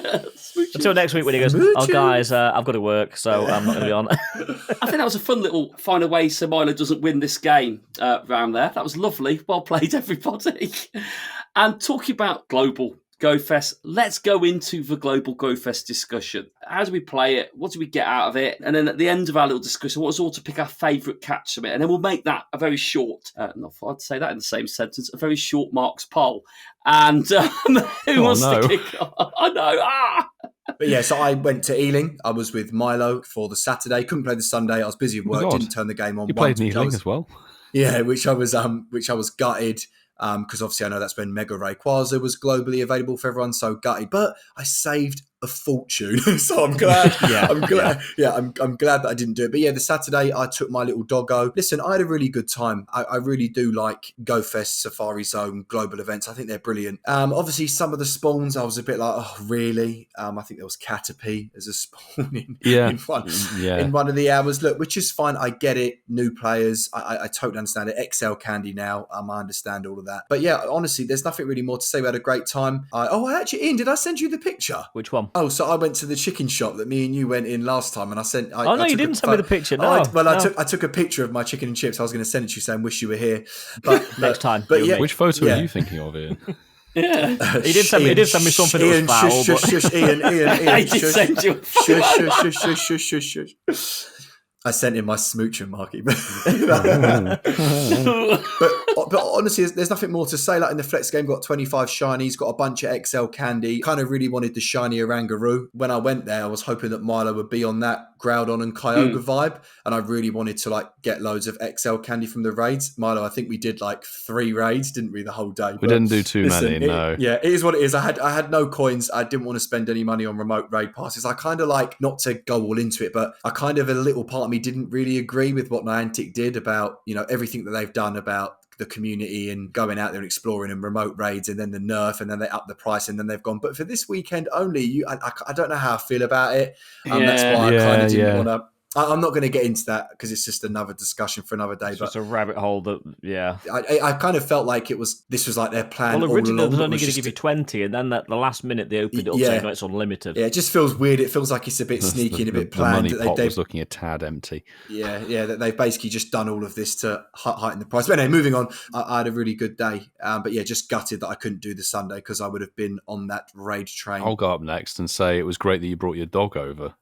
Until next week when he goes, oh guys, I've got to work, so I'm not going to be on.
I think that was a fun little find a way so Milo doesn't win this game round there. That was lovely. Well played, everybody. And talking about Global GoFest, let's go into the Global GoFest discussion. How do we play it? What do we get out of it? And then at the end of our little discussion, I want us all to pick our favourite catch from it. And then we'll make that a very short, not I'd say that in the same sentence, a very short Mark's poll. And who wants to kick off? I know.
But yeah, so I went to Ealing. I was with Milo for the Saturday. Couldn't play the Sunday. I was busy with work.
God.
Didn't turn the game on.
You played
once, which I
Ealing
was-
as well?
Yeah, which I was gutted because obviously I know that's when Mega Rayquaza was globally available for everyone, so gutted. But I saved a fortune. So I'm glad. I'm glad that I didn't do it. But yeah, the Saturday I took my little doggo. Listen, I had a really good time. I really do like GoFest, Safari Zone, global events. I think they're brilliant. Obviously, some of the spawns I was a bit like, oh really? I think there was Caterpie as a spawn in one of the hours. Look, which is fine. I get it. New players, I totally understand it. XL candy now. I understand all of that. But yeah, honestly, there's nothing really more to say. We had a great time. Actually, Ian, did I send you the picture?
Which one?
Oh, so I went to the chicken shop that me and you went in last time, and I sent.
You didn't send me the picture. No,
I took a picture of my chicken and chips. I was going to send it to you saying, "Wish you were here." But
next time.
But yeah,
which photo are you thinking of, Ian?
Yeah,
he did send me something
Ian,
that was foul.
shush, Ian.
I did send you.
Shush. I sent him my smoocher, Marky. but honestly, there's nothing more to say. Like in the Flex game, got 25 shinies, got a bunch of XL candy. Kind of really wanted the shiny Orangaroo. When I went there, I was hoping that Milo would be on that Groudon and Kyogre vibe, and I really wanted to like get loads of XL candy from the raids. Milo, I think we did like 3 raids, didn't we, the whole day?
We didn't do too many, no.
It is what it is. I had no coins. I didn't want to spend any money on remote raid passes. I kind of like, not to go all into it, but I kind of, a little part of me didn't really agree with what Niantic did about, everything that they've done about the community and going out there and exploring and remote raids, and then the nerf, and then they up the price, and then they've gone. But for this weekend only, I don't know how I feel about it. That's why I kind of didn't want to. I'm not going to get into that because it's just another discussion for another day.
It's just a rabbit hole that,
I kind of felt like this was like their plan.
Well, originally
all
they
along,
were only going to give you 20, and then at the last minute they opened it up saying it's unlimited.
Yeah, it just feels weird. It feels like it's a bit sneaky and a bit planned.
The money pot was looking a tad empty.
Yeah, that they've basically just done all of this to heighten the price. But anyway, moving on, I had a really good day. But yeah, just gutted that I couldn't do the Sunday because I would have been on that raid train.
I'll go up next and say it was great that you brought your dog over.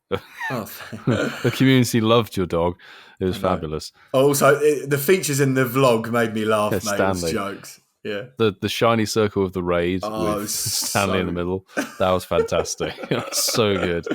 Oh,
the community loved your dog. It was fabulous.
Also, the features in the vlog made me laugh, mate.
Stanley.
It was jokes. Yeah.
The shiny circle of the raid with Stanley in the middle. That was fantastic. So good.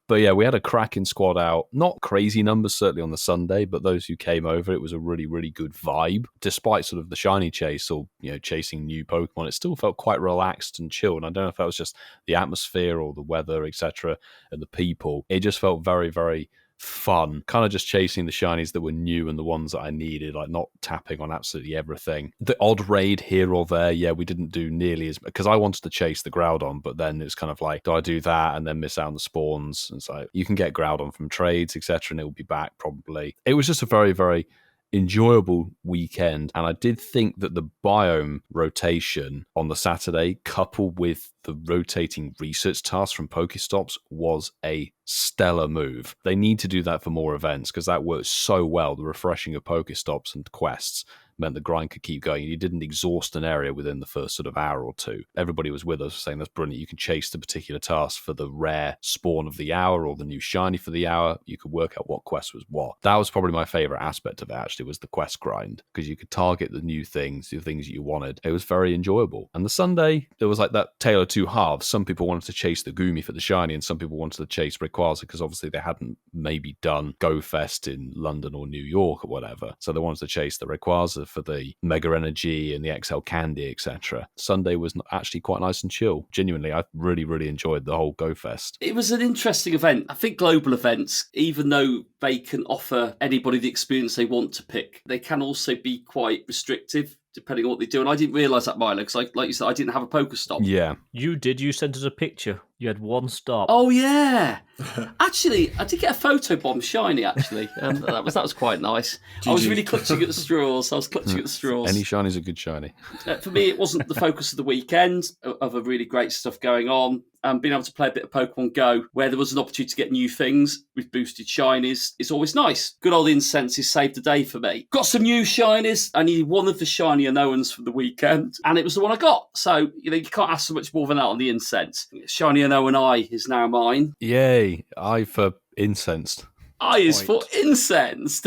But yeah, we had a cracking squad out. Not crazy numbers, certainly on the Sunday, but those who came over, it was a really, really good vibe. Despite sort of the shiny chase or, chasing new Pokemon, it still felt quite relaxed and chill. And I don't know if that was just the atmosphere or the weather, etc., and the people. It just felt very, very fun, kind of just chasing the shinies that were new and the ones that I needed, like not tapping on absolutely everything. The odd raid here or there, we didn't do nearly as much because I wanted to chase the Groudon, but then it's kind of like, do I do that and then miss out on the spawns? And so you can get Groudon from trades, etc., and it will be back probably. It was just a very, very enjoyable weekend, and I did think that the biome rotation on the Saturday, coupled with the rotating research tasks from Pokestops, was a stellar move. They need to do that for more events because that works so well. The refreshing of Pokestops and quests meant the grind could keep going. You didn't exhaust an area within the first sort of hour or two. Everybody was with us saying that's brilliant. You can chase the particular task for the rare spawn of the hour or the new shiny for the hour. You could work out what quest was what. That was probably my favorite aspect of it, actually, was the quest grind, because you could target the new things, the things that you wanted. It was very enjoyable. And the Sunday, there was like that tale of two halves. Some people wanted to chase the Goomy for the shiny, and some people wanted to chase Rayquaza because obviously they hadn't maybe done GoFest in London or New York or whatever. So they wanted to chase the Rayquaza for the Mega Energy and the XL Candy, etc. Sunday was actually quite nice and chill. Genuinely, I really, really enjoyed the whole GoFest.
It was an interesting event. I think global events, even though they can offer anybody the experience they want to pick, they can also be quite restrictive depending on what they do. And I didn't realise that, Milo, because like you said, I didn't have a Pokestop.
Yeah.
You did. You sent us a picture. You had one stop.
Oh, yeah. Actually, I did get a photo bomb shiny, actually. That was quite nice. I was really clutching at the straws.
Any shiny's a good shiny.
For me, it wasn't the focus of the weekend, of a really great stuff going on. Being able to play a bit of Pokemon GO, where there was an opportunity to get new things with boosted shinies, is always nice. Good old Incensed saved the day for me. Got some new shinies. I needed one of the shiny Unknowns from the weekend, and it was the one I got. So, you can't ask for much more than that on the Incensed. Shiny Unknown I is now mine.
Yay. I for Incensed.
I is for Incensed.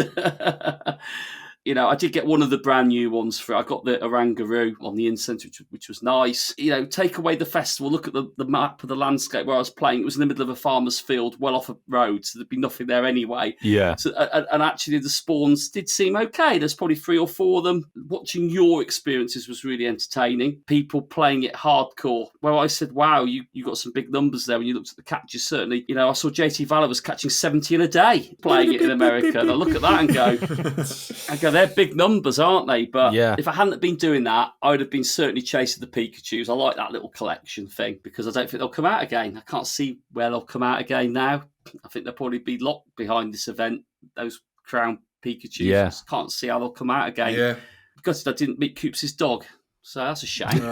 You know, I did get one of the brand new ones for. I got the Orangaroo on the Incensed, which was nice. You know, take away the festival, look at the map of the landscape where I was playing. It was in the middle of a farmer's field, well off a road, so there'd be nothing there anyway.
Yeah.
So, and actually, the spawns did seem okay. There's probably 3 or 4 of them. Watching your experiences was really entertaining. People playing it hardcore. Well, I said, wow, you got some big numbers there when you looked at the catches. Certainly, you know, I saw JT Valor was catching 70 in a day playing it in America. And I look at that and go, they're big numbers, aren't they? But if I hadn't been doing that, I would have been certainly chasing the Pikachus. I like that little collection thing because I don't think they'll come out again. I can't see where they'll come out again now. I think they'll probably be locked behind this event, those crown Pikachus.
Yeah.
I can't see how they'll come out again.
Yeah.
Because I didn't meet Coops' dog. So that's a shame.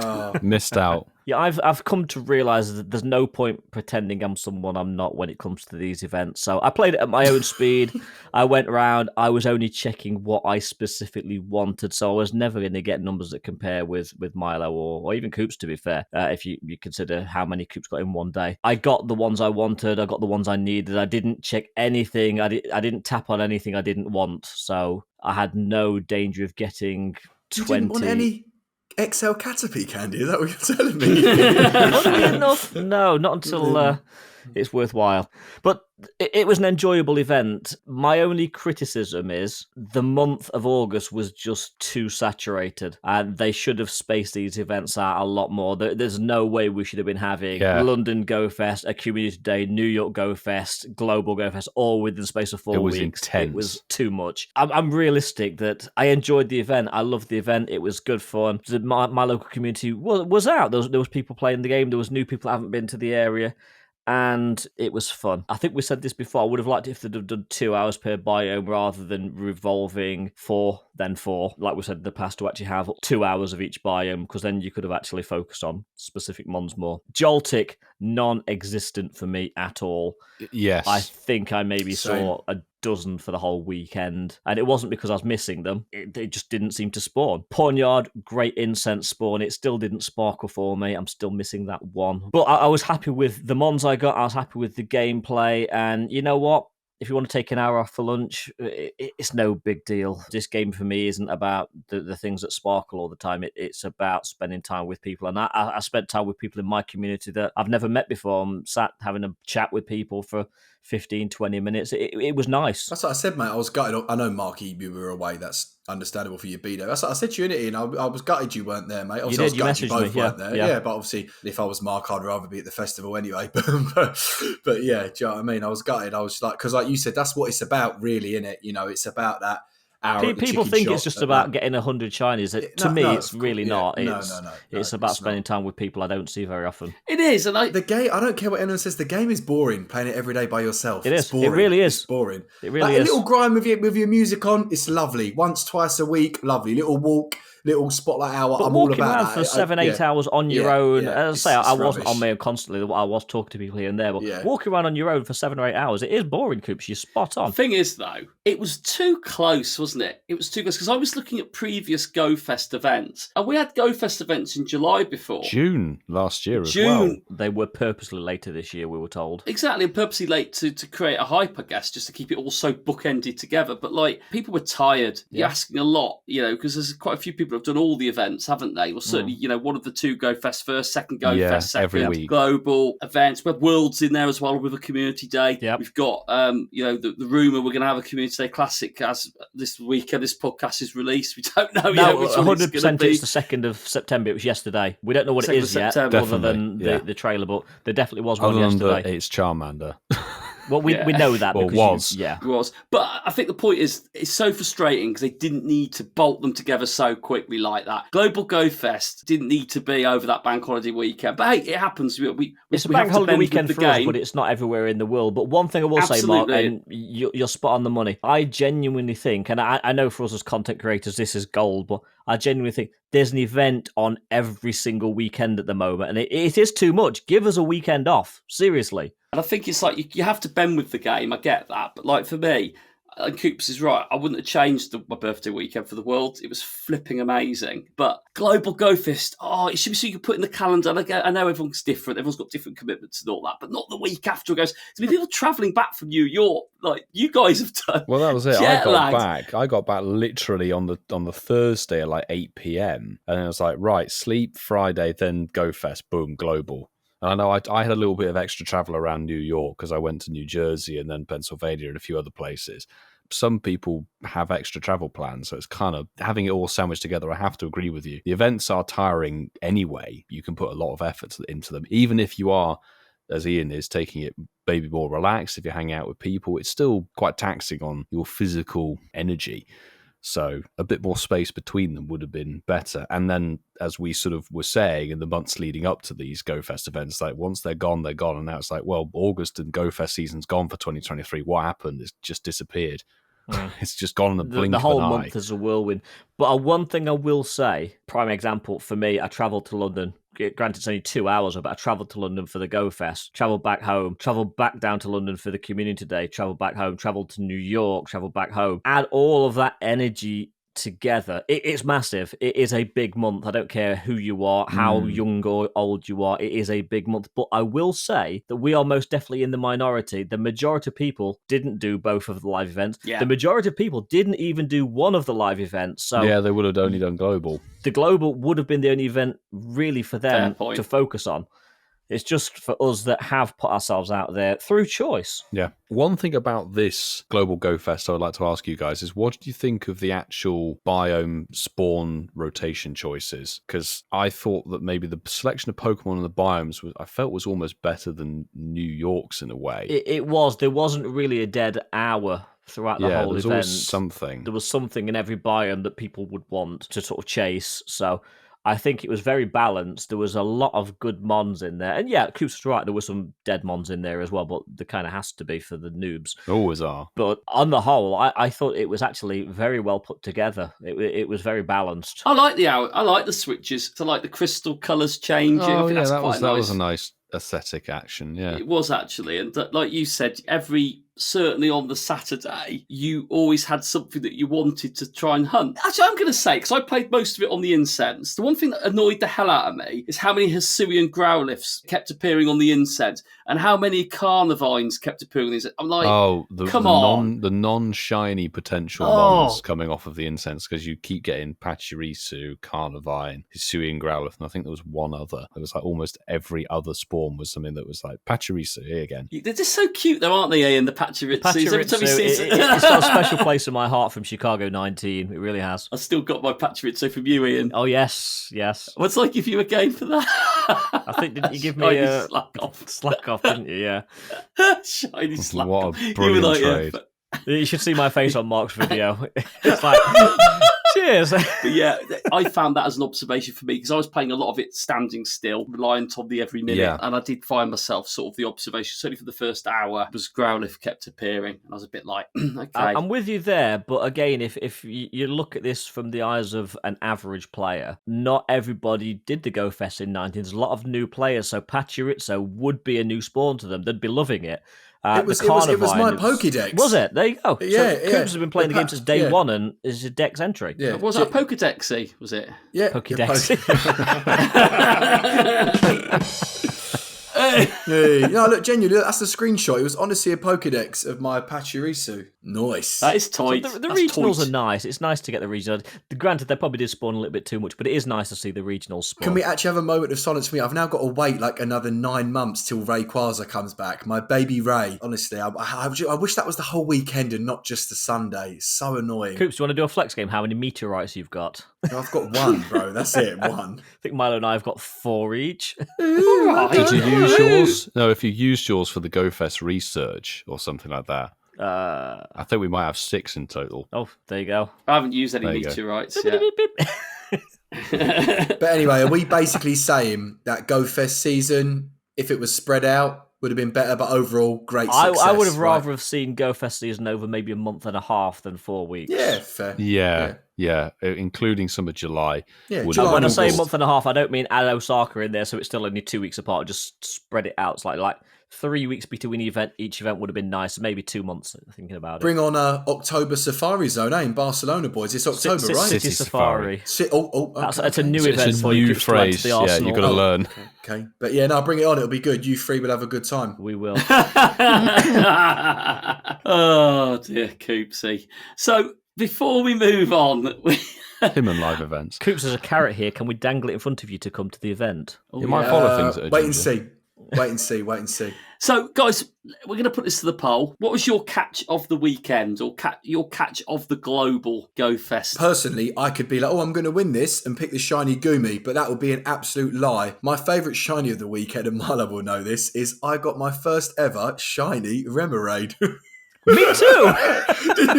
Missed out.
Yeah, I've come to realise that there's no point pretending I'm someone I'm not when it comes to these events. So I played it at my own speed. I went around. I was only checking what I specifically wanted. So I was never going to get numbers that compare with Milo or even Coops, to be fair, if you consider how many Coops got in one day. I got the ones I wanted. I got the ones I needed. I didn't check anything. I didn't tap on anything I didn't want. So I had no danger of getting 20.
You didn't want any XL Caterpie candy? Is that what you're telling me?
Funny enough, no, not until it's worthwhile. But it was an enjoyable event. My only criticism is the month of August was just too saturated, and they should have spaced these events out a lot more. There's no way we should have been having London GoFest, a community day, New York GoFest, Global GoFest, all within the space of 4 weeks.
Intense.
It was too much. I'm realistic that I enjoyed the event. I loved the event. It was good fun. My local community was out. There was people playing the game. There was new people that haven't been to the area. And it was fun. I think we said this before. I would have liked it if they'd have done 2 hours per biome rather than revolving 4, then 4, like we said in the past, to actually have 2 hours of each biome, because then you could have actually focused on specific mons more. Joltik, non-existent for me at all.
Yes.
I think I maybe saw a dozen for the whole weekend, and it wasn't because I was missing them. They just didn't seem to spawn. Pawnyard, great Incensed spawn. It still didn't sparkle for me. I'm still missing that one. But I was happy with the mons I got. I was happy with the gameplay, and you know what? If you want to take an hour off for lunch, it's no big deal. This game for me isn't about the things that sparkle all the time. It's about spending time with people. And I spent time with people in my community that I've never met before. I'm sat having a chat with people for 15, 20 minutes. It was nice.
That's what I said, mate. I was gutted. I know, Marky, you were away. That's understandable for you to be there. That's what I said to Unity, and I was gutted you weren't there, mate. Obviously,
You
I was
did,
gutted you both
me,
weren't there. Yeah, but obviously, if I was Mark, I'd rather be at the festival anyway. But yeah, do you know what I mean? I was gutted. I was like, because like you said, that's what it's about, really, innit? You know, it's about that hour.
People think it's just about getting 100 shinies. To me, it's really not.
No,
It's about spending time with people I don't see very often.
It is, and
the game. I don't care what anyone says. The game is boring. Playing it every day by yourself.
It
It's
is.
boring.
It really is.
It's boring.
It really
like,
is.
A little grind with your music on. It's lovely. Once, twice a week. Lovely. Little walk. Little spotlight hour.
But
I'm all
walking
about
around
that.
for 7-8 hours on your own, as I say, I wasn't
rubbish.
on my own constantly. I was talking to people here and there, but
Yeah.
walking around on your own for 7 or 8 hours, it is boring, Coops. You're spot on.
the thing is, though, it was too close, wasn't it? It was too close, because I was looking at previous GoFest events, and we had GoFest events in July before.
June last year as
June.
well.
They were purposely later this year, we were told.
Exactly, and purposely late to create a hype, I guess, just to keep it all so bookended together. But, like, people were tired. You're asking a lot, you know, because there's quite a few people who have done all the events, haven't they? Well, certainly, you know, one of the 2 GoFest first, second GoFest, second
every week.
Global events. We have Worlds in there as well with a community day.
Yep.
We've got, you know, the rumour we're going to have a community day classic as this weekend this podcast is released. We don't know yet
No,
which one it's
100%
going to be.
it's the 2nd of September. It was yesterday. We don't know what it
2nd of
is yet,
September.
other than
Definitely,
the trailer, but there definitely was one
Other than
yesterday.
that, it's Charmander.
Well, we know that.
Well,
because
was.
It was. But I think the point is, it's so frustrating because they didn't need to bolt them together so quickly like that. Global GoFest didn't need to be over that bank holiday weekend. But hey, it happens.
It's a
we
bank
have to
holiday
bend
weekend
with
for
the
us,
game.
but it's not everywhere in the world. But one thing I will say, Mark,
Absolutely.
and you're spot on the money. I genuinely think, and I know for us as content creators, this is gold, but I genuinely think there's an event on every single weekend at the moment, and it is too much. Give us a weekend off, seriously.
And I think it's like you have to bend with the game. I get that. But like for me, And Coops is right. I wouldn't have changed my birthday weekend for the world. It was flipping amazing. But Global GOFest, it should be so you can put in the calendar. And I know everyone's different. Everyone's got different commitments and all that. But not the week after it goes. There's been people travelling back from New York, like you guys have done.
Well, that was it.
Jet
I got back literally on the Thursday at like 8 p.m. And I was like, right, sleep Friday, then GOFest, boom, Global. And I know I had a little bit of extra travel around New York because I went to New Jersey and then Pennsylvania and a few other places. Some people have extra travel plans, so it's kind of having it all sandwiched together. I have to agree with you. The events are tiring anyway. You can put a lot of effort into them. Even if you are, as Ian is, taking it maybe more relaxed, if you're hanging out with people, it's still quite taxing on your physical energy. So a bit more space between them would have been better. And then, as we sort of were saying in the months leading up to these GOFest events, like once they're gone, they're gone. And now it's like, well, August and GOFest season's gone for 2023. What happened? It's just disappeared. It's just gone in the blink
the
of
whole
an
month
eye.
is a whirlwind. But one thing I will say, prime example for me, I travelled to London. Granted, it's only 2 hours, but I travelled to London for the GOFest, travelled back home, travelled back down to London for the Community Day, travelled back home, travelled to New York, travelled back home. Add all of that energy together. It's massive. It is a big month. I don't care who you are, how young or old you are. It is a big month. But I will say that we are most definitely in the minority. The majority of people didn't do both of the live events.
Yeah.
The majority of people didn't even do one of the live events. So
Yeah, they would have only done Global.
the Global would have been the only event really for them
Fair point.
to focus on. It's just for us that have put ourselves out there through choice.
Yeah. One thing about this Global GOFest I would like to ask you guys is, what do you think of the actual biome spawn rotation choices? Because I thought that maybe the selection of Pokemon and the biomes I felt was almost better than New York's in a way.
It was. There wasn't really a dead hour throughout the whole
there's
event.
always something.
There was something in every biome that people would want to sort of chase. So I think it was very balanced. There was a lot of good mons in there. And yeah, Coops was right. There were some dead mons in there as well, but there kind of has to be for the noobs.
Always are.
But on the whole, I thought it was actually very well put together. It was very balanced.
I like the switches. I like the crystal colours changing. I think that's
that
quite
was a nice aesthetic action. Yeah,
it was actually, and like you said, certainly on the Saturday, you always had something that you wanted to try and hunt. Actually, I'm going to say, because I played most of it on the Incensed, the one thing that annoyed the hell out of me is how many Hisuian Growliths kept appearing on the Incensed and how many Carnivines kept appearing on the Incensed. I'm like, come on.
The non-shiny potential mons coming off of the Incense, because you keep getting Pachirisu, Carnivine, Hisuian Growlith, and I think there was one other. It was like almost every other spawn was something that was like Pachirisu, here again.
They're just so cute though, aren't they, Ian? The Pachirisu. Every time you see
it's got a special place in my heart from Chicago 19. It really has.
I've still got my Pachirisu from you, Ian.
Oh, yes.
What's like if you were game for that?
I think, didn't you give me a slack off, didn't you? Yeah.
Shiny slack
What
off.
a brilliant trade.
You should see my face on Mark's video. It's like, cheers.
But yeah, I found that as an observation for me because I was playing a lot of it standing still, reliant on the every minute.
Yeah.
And I did find myself sort of the observation, certainly for the first hour, was Growlithe kept appearing. And I was a bit like, okay.
I'm with you there. But again, if you look at this from the eyes of an average player, not everybody did the GOFest in 19. There's a lot of new players. So Pachirisu would be a new spawn to them. They'd be loving it.
It was my Pokédex.
Was it? There you go.
Yeah,
so Coops has been playing the game since day one and is a Dex entry.
Yeah.
Was that Pokédexy? Was it?
Yeah.
Pokédex.
Hey, no, look, genuinely, that's the screenshot. It was honestly a Pokédex of my Pachirisu. Nice.
That is tight.
So the regionals are nice. It's nice to get the regionals. Granted, they probably did spawn a little bit too much, but it is nice to see the regionals spawn.
Can we actually have a moment of silence for me? I've now got to wait like another 9 months till Rayquaza comes back. My baby Ray. Honestly, I wish that was the whole weekend and not just the Sunday. It's so annoying.
Coops, do you want to do a flex game? How many meteorites you've got?
No, I've got one, bro. That's it. One.
I think Milo and I have got 4 each.
Did you use yours? No, if you used yours for the GOFest research or something like that. I think we might have 6 in total.
Oh, there you go.
I haven't used any meteorites yet.
But anyway, are we basically saying that GOFest season, if it was spread out, would have been better, but overall, great success?
I would have rather have seen GOFest season over maybe a month and a half than 4 weeks.
Yeah, fair.
Yeah, including some of July.
Yeah,
when I say a month and a half, I don't mean add Osaka in there, so it's still only 2 weeks apart. Just spread it out. It's like 3 weeks between each event would have been nice. Maybe 2 months, thinking about it.
Bring on October Safari Zone, in Barcelona, boys. It's October, right?
City Safari. That's a new event
It's a
for you.
new
Coops, to add to
phrase.
the
Yeah,
arsenal.
you've got to learn.
Okay. But yeah, no, bring it on. It'll be good. You three will have a good time.
We will.
Oh dear, Coopsy. So before we move on,
Him and live events.
Coops, there's a carrot here. Can we dangle it in front of you to come to the event?
You might follow things at a
Wait and
ginger.
see. Wait and see.
So, guys, we're going to put this to the poll. What was your catch of the weekend, or your catch of the Global GOFest?
Personally, I could be like, I'm going to win this and pick the shiny Goomy, but that would be an absolute lie. My favourite shiny of the weekend, and Milo will know this, is I got my first ever shiny Remoraid.
Me too.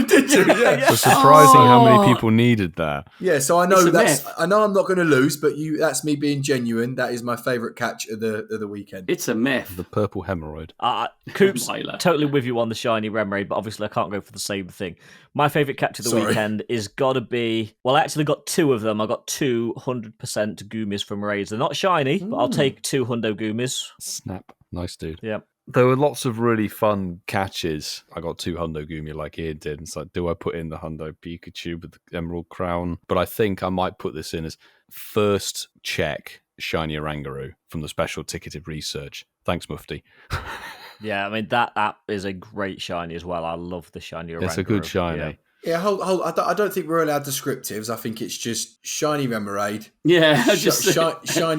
Did you? Yeah.
So surprising how many people needed that.
Yeah, so I know
It's a myth.
I know I'm not going to lose, but that's me being genuine. That is my favourite catch of the weekend.
It's a myth.
The purple hemorrhoid.
Coops,
Milo.
totally with you on the shiny Remoraid, but obviously I can't go for the same thing. My favourite catch of the weekend is got to be... Well, I actually got two of them. I got 200% Goomies from raids. They're not shiny, but I'll take 2 Hundo Goomies.
Snap. Nice dude.
Yeah.
There were lots of really fun catches. I got 2 Hundo Gumi like Ian did. It's like, do I put in the Hundo Pikachu with the Emerald Crown? But I think I might put this in as first check shiny Orangaroo from the special ticketed research. Thanks, Mufti.
Yeah, I mean, that is a great shiny as well. I love the shiny Orangaroo.
It's a good shiny.
Yeah.
Yeah, hold. I don't think we're allowed descriptives. I think it's just shiny Remoraid.
Yeah,
shiny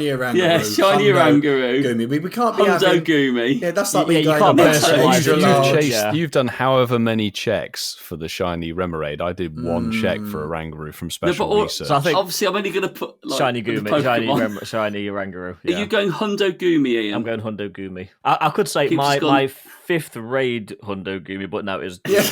Orangaroo.
Yeah, shiny
Hundo
Orangaroo.
Gumi. We can't be
Hundo
having...
Gumi.
Yeah, that's like
Yeah,
me
you
going
can't
up
personalise
to
it.
extra
You've
large.
chased- Yeah.
You've done however many checks for the shiny Remoraid. I did one check for Orangaroo from special research.
So I think
Obviously, I'm only going to put like,
shiny
with the
Gumi,
Pokemon.
shiny Orangaroo.
Are
Yeah.
you going Hundo Gumi, Ian?
I'm going Hundo Gumi. I could say
Keeps us gone-
my 5th raid Hundo Gumi, but no, it was
Yeah.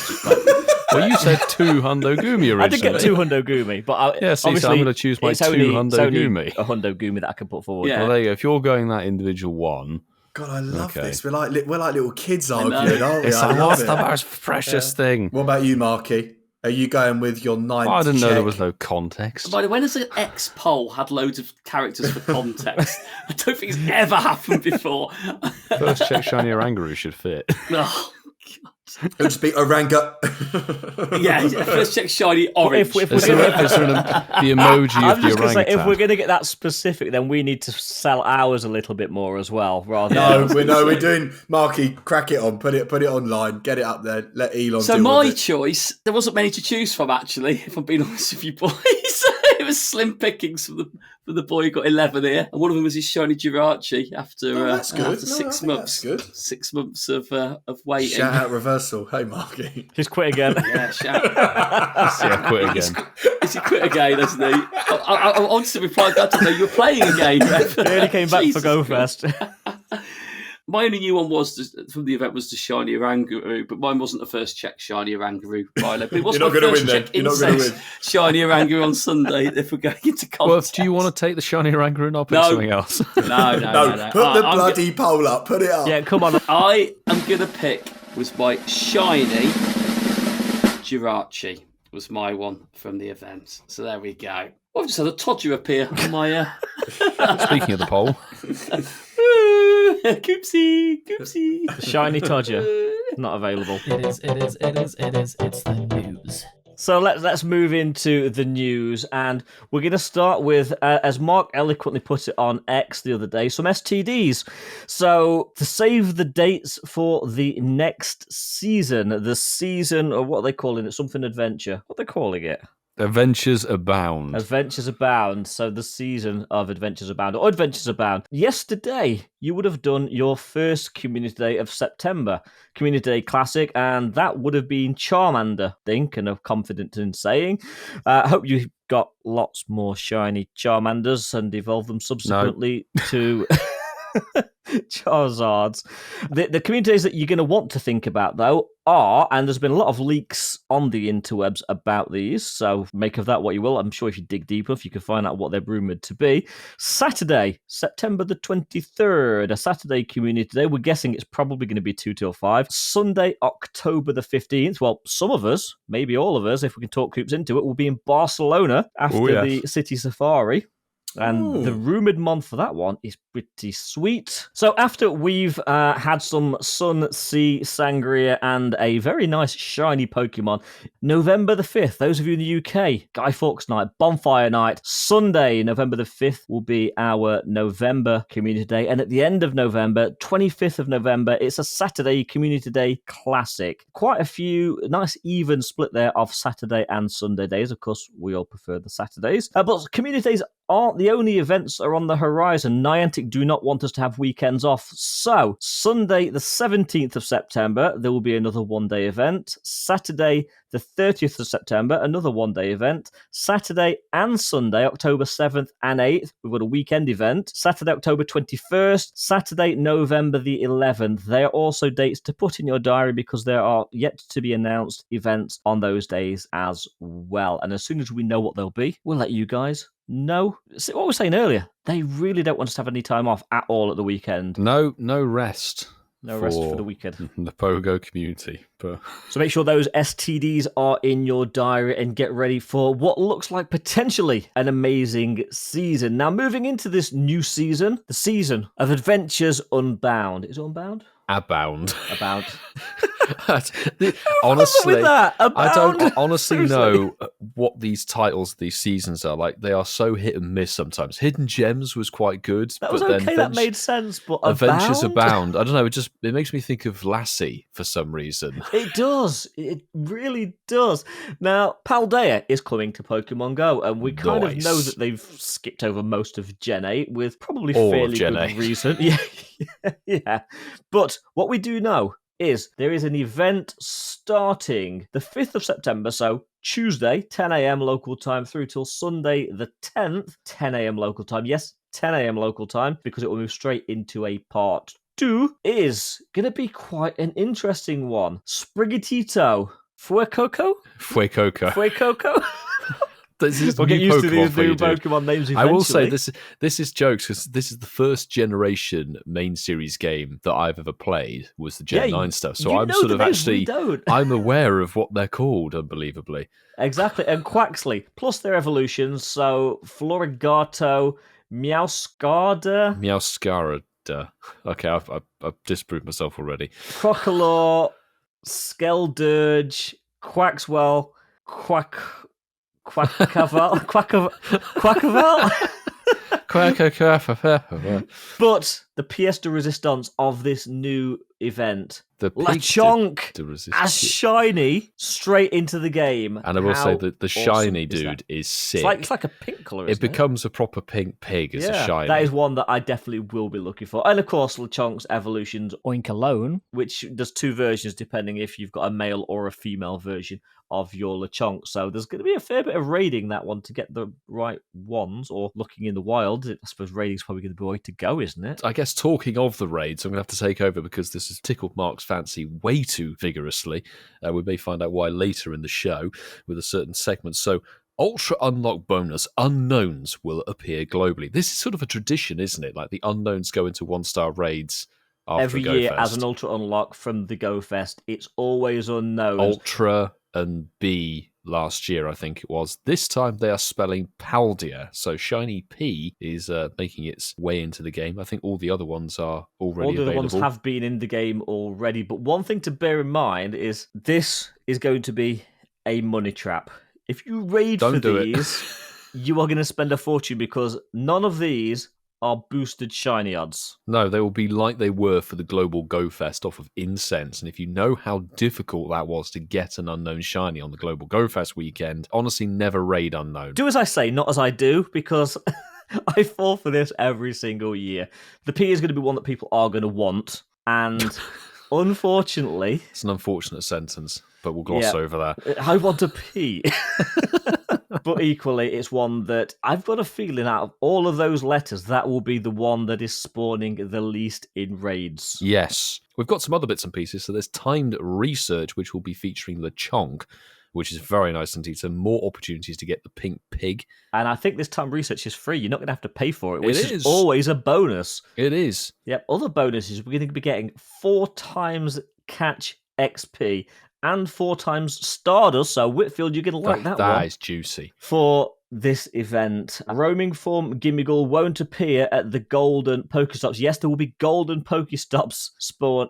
Well, you said 2 Hundo Gumi originally.
I did get 2 Hundo Gumi, but
see, so I'm going to choose my
it's
2
only-
Hundo
it's only
Gumi.
a Hundo Gumi that I can put forward.
Yeah.
Well, there you go. If you're going that individual one,
God, I love
Okay.
this. We're like little kids
know.
arguing, aren't we?
it's
I
like,
love
what's
it.
the most precious thing?
What about you, Marky? Are you going with your 9th
I didn't know
check?
there was no context.
By the way, when has an X poll had loads of characters for context? I don't think it's ever happened before.
First check shiny Orangaroo should fit.
Oh,
It'll just be Oranga.
yeah, first check shiny orange.
If we're
Is there,
gonna-
is there the emoji
I'm
of the
just going to say, if we're
orangutan?
going to get that specific, then we need to sell ours a little bit more as well, rather
No,
than...
we're doing Marky. Crack it on. Put it online. Get it up there. Let Elon.
So
deal
my
with it.
choice, there wasn't many to choose from actually, if I'm being honest with you boys. It was slim pickings for the boy who got 11 here, and one of them was his shiny Jirachi after,
Oh, that's good.
after
No, I
6
think
months.
that's good.
6 months of waiting.
Shout out reversal. Hey, Marky.
Just quit again.
Yeah, shout.
Yeah, quit again.
Is he quit again, hasn't he? I honestly replied that to know you were playing again. Rev.
He only came back
Jesus
for
Christ.
GoFest.
My only new one from the event was the shiny Orangaroo, but mine wasn't the first check shiny Orangaroo, Milo. But it was
You're
my
not gonna
first
win then.
check
You're not gonna
Incensed
win.
shiny Orangaroo on Sunday if we're going into contest.
Well, do you want to take the shiny Orangaroo and I'll pick
No.
something else?
No.
Put the bloody poll up. Put it up.
Yeah, come on.
I am going to pick was my shiny Jirachi was my one from the event. So there we go. I've just had a Todger appear on my...
Speaking of the poll,
Coopsie.
Shiny Todger. Not available.
It is. It's the news.
So let's move into the news, and we're going to start with, as Mark eloquently put it on X the other day, some STDs. So to save the dates for the next season, the season of what are they calling it? Something adventure. What are they calling it?
Adventures Abound.
Adventures Abound. So the season of Adventures Abound, or Adventures Abound. Yesterday, you would have done your first Community Day of September, Community Day Classic, and that would have been Charmander, I think, and I'm confident in saying. I hope you got lots more shiny Charmanders and evolved them subsequently to Charizards. The communities that you're going to want to think about, though, are, and there's been a lot of leaks on the interwebs about these, so make of that what you will. I'm sure if you dig deep enough, you can find out what they're rumoured to be. Saturday, September the 23rd, a Saturday Community Day. We're guessing it's probably going to be 2 till 5. Sunday, October the 15th. Well, some of us, maybe all of us, if we can talk Coops into it, will be in Barcelona after the City Safari. And the
Ooh.
rumoured mon for that one is pretty sweet. So after we've had some Sun, Sea, Sangria, and a very nice shiny Pokemon, November the 5th, those of you in the UK, Guy Fawkes Night, Bonfire Night, Sunday, November the 5th, will be our November Community Day. And at the end of November, 25th of November, it's a Saturday Community Day Classic. Quite a few, nice even split there of Saturday and Sunday days. Of course, we all prefer the Saturdays. But Community Days aren't the only events that are on the horizon. Niantic do not want us to have weekends off. So, Sunday, the 17th of September, there will be another one-day event. Saturday, the 30th of September, another one-day event. Saturday and Sunday, October 7th and 8th, we've got a weekend event. Saturday, October 21st. Saturday, November the 11th. They are also dates to put in your diary because there are yet to be announced events on those days as well. And as soon as we know what they'll be, we'll let you guys know. See, what I was saying earlier, they really don't want us to have any time off at all at the weekend.
No rest.
No rest for the weekend.
The Pogo community. But
So make sure those STDs are in your diary and get ready for what looks like potentially an amazing season. Now, moving into this new season, the season of Adventures Unbound. Is it Unbound?
Abound.
Abound.
Honestly,
with that?
I don't
Abound?
honestly
Seriously?
know what these titles, these seasons are like. They are so hit and miss sometimes. Hidden Gems was quite good.
That was
but then
okay, that made sense, but
Adventures
Abound?
Abound. I don't know. It makes me think of Lassie for some reason.
It does. It really does. Now, Paldea is coming to Pokemon Go, and we kind of know
Nice.
that they've skipped over most of Gen 8 with probably
All of
fairly
Gen
good
8.
reason. Yeah. But what we do know is there is an event starting the 5th of September, so Tuesday, 10 a.m. local time, through till Sunday the 10th, 10 a.m. local time. Yes, 10 a.m. local time, because it will move straight into a part 2, is going to be quite an interesting one. Sprigatito. Fuecoco?
Fuecoca. This is
We'll get
new
used to
Pokemon
these
for
new
you, dude.
Pokemon names eventually.
I will say this is jokes because this is the first generation main series game that I've ever played was the Gen 9 stuff. So
you
I'm
know
sort
the
of
names, we
actually
don't.
I'm aware of what they're called, unbelievably.
Exactly, and Quaxley, plus their evolutions, so Florigato, Meowscarda,
Meowscarada. Okay, I've disproved myself already.
Crocalor, Skeldurge, Quaxwell, Quackaval, But the pièce de résistance of this new event,
The
Lechonk
to resist
as shiny straight into the game.
and I will say
How
that the
awesome
shiny
is
dude
that?
is sick.
It's like a pink colour,
It
isn't it?
becomes a proper pink pig as a shiny.
That is one that I definitely will be looking for. And of course, Lechonk's evolutions,
Oink alone.
which does 2 versions depending if you've got a male or a female version of your Lechonk. So there's going to be a fair bit of raiding that one to get the right ones, or looking in the wild. I suppose raiding's probably going to be the way to go, isn't it?
I guess talking of the raids, I'm going to have to take over because this has tickled Mark's fancy way too vigorously. We may find out why later in the show with a certain segment. So, Ultra Unlock bonus, unknowns will appear globally. This is sort of a tradition, isn't it? Like the unknowns go into 1-star raids after
Every
GoFest.
year as an Ultra Unlock from the GoFest, it's always unknown.
Ultra and B last year, I think it was. This time they are spelling Paldea, so Shiny P is making its way into the game. I think all the other ones are already
All the other
available.
ones have been in the game already, but one thing to bear in mind is this is going to be a money trap. If you raid
Don't
for
do it.
these, you are going to spend a fortune because none of these are boosted shiny odds.
No, they will be like they were for the Global GoFest off of Incensed. And if you know how difficult that was to get an unknown shiny on the Global GoFest weekend, honestly, never raid unknown.
Do as I say, not as I do, because I fall for this every single year. The P is going to be one that people are going to want, and unfortunately...
It's an unfortunate sentence, but we'll gloss over that.
I want a P. But equally, it's one that I've got a feeling out of all of those letters, that will be the one that is spawning the least in raids.
Yes. We've got some other bits and pieces. So there's timed research, which will be featuring Lechonk, which is very nice indeed. So more opportunities to get the pink pig.
And I think this time research is free. You're not going to have to pay for it, which
It
is
is.
always a bonus.
It is.
Yep, other bonuses, we're going to be getting 4 times catch XP and 4 times Stardust. So Whitfield, you're going to like that one.
That is juicy.
For this event. Roaming form Gimmighoul won't appear at the golden Pokestops. Yes, there will be golden Pokestops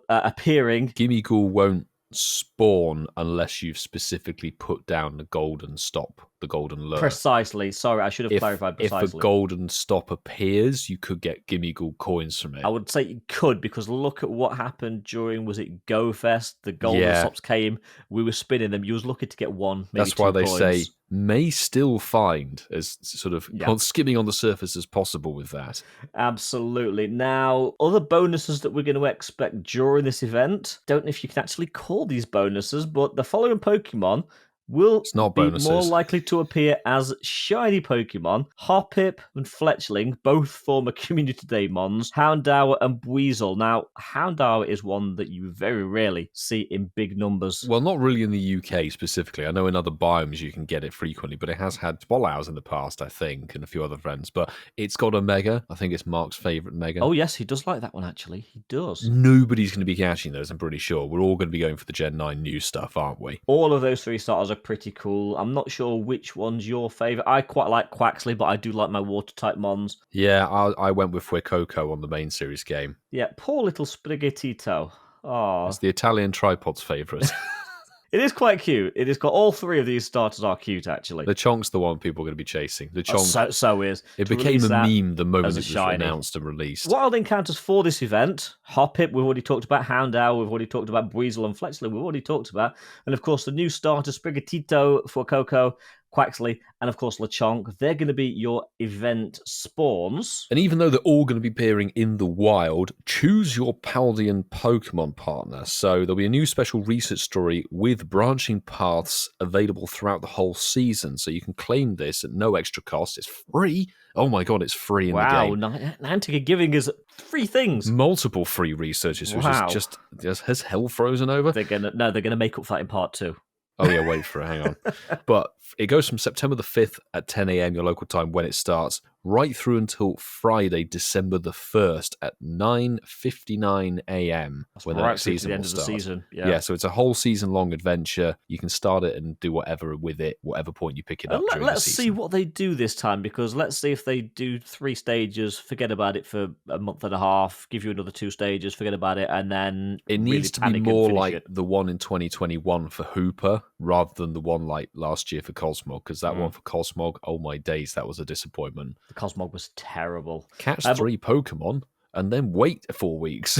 appearing.
Gimmighoul won't spawn unless you've specifically put down the golden stop, the golden lure.
Precisely. Sorry, I should have clarified precisely.
If a golden stop appears, you could get Gimmighoul coins from it.
I would say you could, because look at what happened during, was it GOFest? The golden stops came, we were spinning them, you was lucky to get one, maybe
That's why they
coins.
say may still find, as sort of skimming on the surface as possible with that.
Absolutely. Now, other bonuses that we're going to expect during this event, don't know if you can actually call these bonuses, but the following Pokemon will be more likely to appear as shiny Pokemon. Hoppip and Fletchling, both former Community Day Mons, Houndour and Buizel. Now, Houndour is one that you very rarely see in big numbers.
Well, not really in the UK specifically. I know in other biomes you can get it frequently, but it has had Swallows in the past, I think, and a few other friends. But it's got a Mega. I think it's Mark's favourite Mega.
Oh, yes, he does like that one, actually. He does.
Nobody's going to be catching those, I'm pretty sure. We're all going to be going for the Gen 9 new stuff, aren't we?
All of those 3 starters are pretty cool. I'm not sure which one's your favourite. I quite like Quaxley, but I do like my water-type Mons.
Yeah, I went with Fuecoco on the main series game.
Yeah, poor little Sprigatito. Oh,
it's the Italian tripod's favourite.
It is quite cute. It has got all 3 of these starters are cute, actually.
The Chonk's the one people are going to be chasing. The Chonk,
so is.
It became a meme the moment it was announced and released.
Wild encounters for this event: Hoppip, we've already talked about. Houndour, we've already talked about. Buizel and Fletchling, we've already talked about. And of course, the new starter, Sprigatito, Fuecoco, Quaxley, and of course Lechonk. They're going to be your event spawns.
And even though they're all going to be appearing in the wild, choose your Paldean Pokemon partner. So there'll be a new special research story with branching paths available throughout the whole season. So you can claim this at no extra cost. It's free. Oh my god, it's free in the game.
Wow, Niantic are giving us 3 things.
Multiple free researches, which is just has hell frozen over.
They're gonna make up for that in part 2.
Oh, yeah, wait for it. Hang on. But it goes from September the 5th at 10 a.m. your local time when it starts, right through until Friday, December the 1st at 9:59 a.m. when the next season will start. Yeah, so it's a whole season-long adventure. You can start it and do whatever with it, whatever point you pick it up during the season.
Let's see what they do this time, because let's see if they do 3 stages, forget about it for a month and a half, give you another 2 stages, forget about it, and then
it needs to be more like the one in 2021 for Hooper rather than the one like last year for Cosmog, because that one for Cosmog, oh my days, that was a disappointment.
The Cosmog was terrible.
Catch 3 Pokemon and then wait 4 weeks.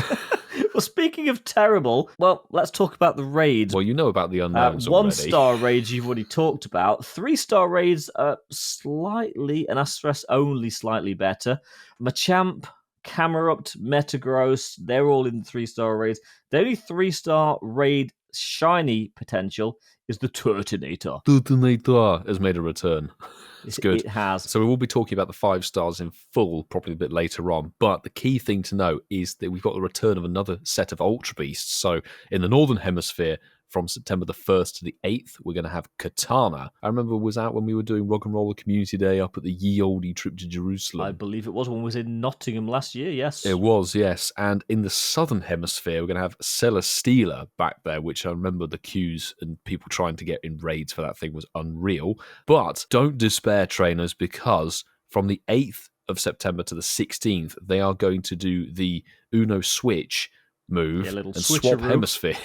Well, speaking of terrible, let's talk about the raids.
Well, you know about the unknowns already.
1-star raids you've already talked about. 3-star raids are slightly, and I stress only slightly better. Machamp, Camerupt, Metagross, they're all in the 3-star raids. The only 3-star raid shiny potential is the Turtonator.
Turtonator has made a return. It's good.
It has.
So we will be talking about the 5 stars in full probably a bit later on. But the key thing to know is that we've got the return of another set of Ultra Beasts. So in the Northern Hemisphere, from September the 1st to the 8th, we're going to have Katana. I remember it was out when we were doing Rock and Roller Community Day up at the Ye Olde trip to Jerusalem.
I believe it was when we was in Nottingham last year, yes.
It was, yes. And in the Southern Hemisphere, we're going to have Celesteela back there, which I remember the queues and people trying to get in raids for that thing was unreal. But don't despair, trainers, because from the 8th of September to the 16th, they are going to do the Uno Switch move and swap hemispheres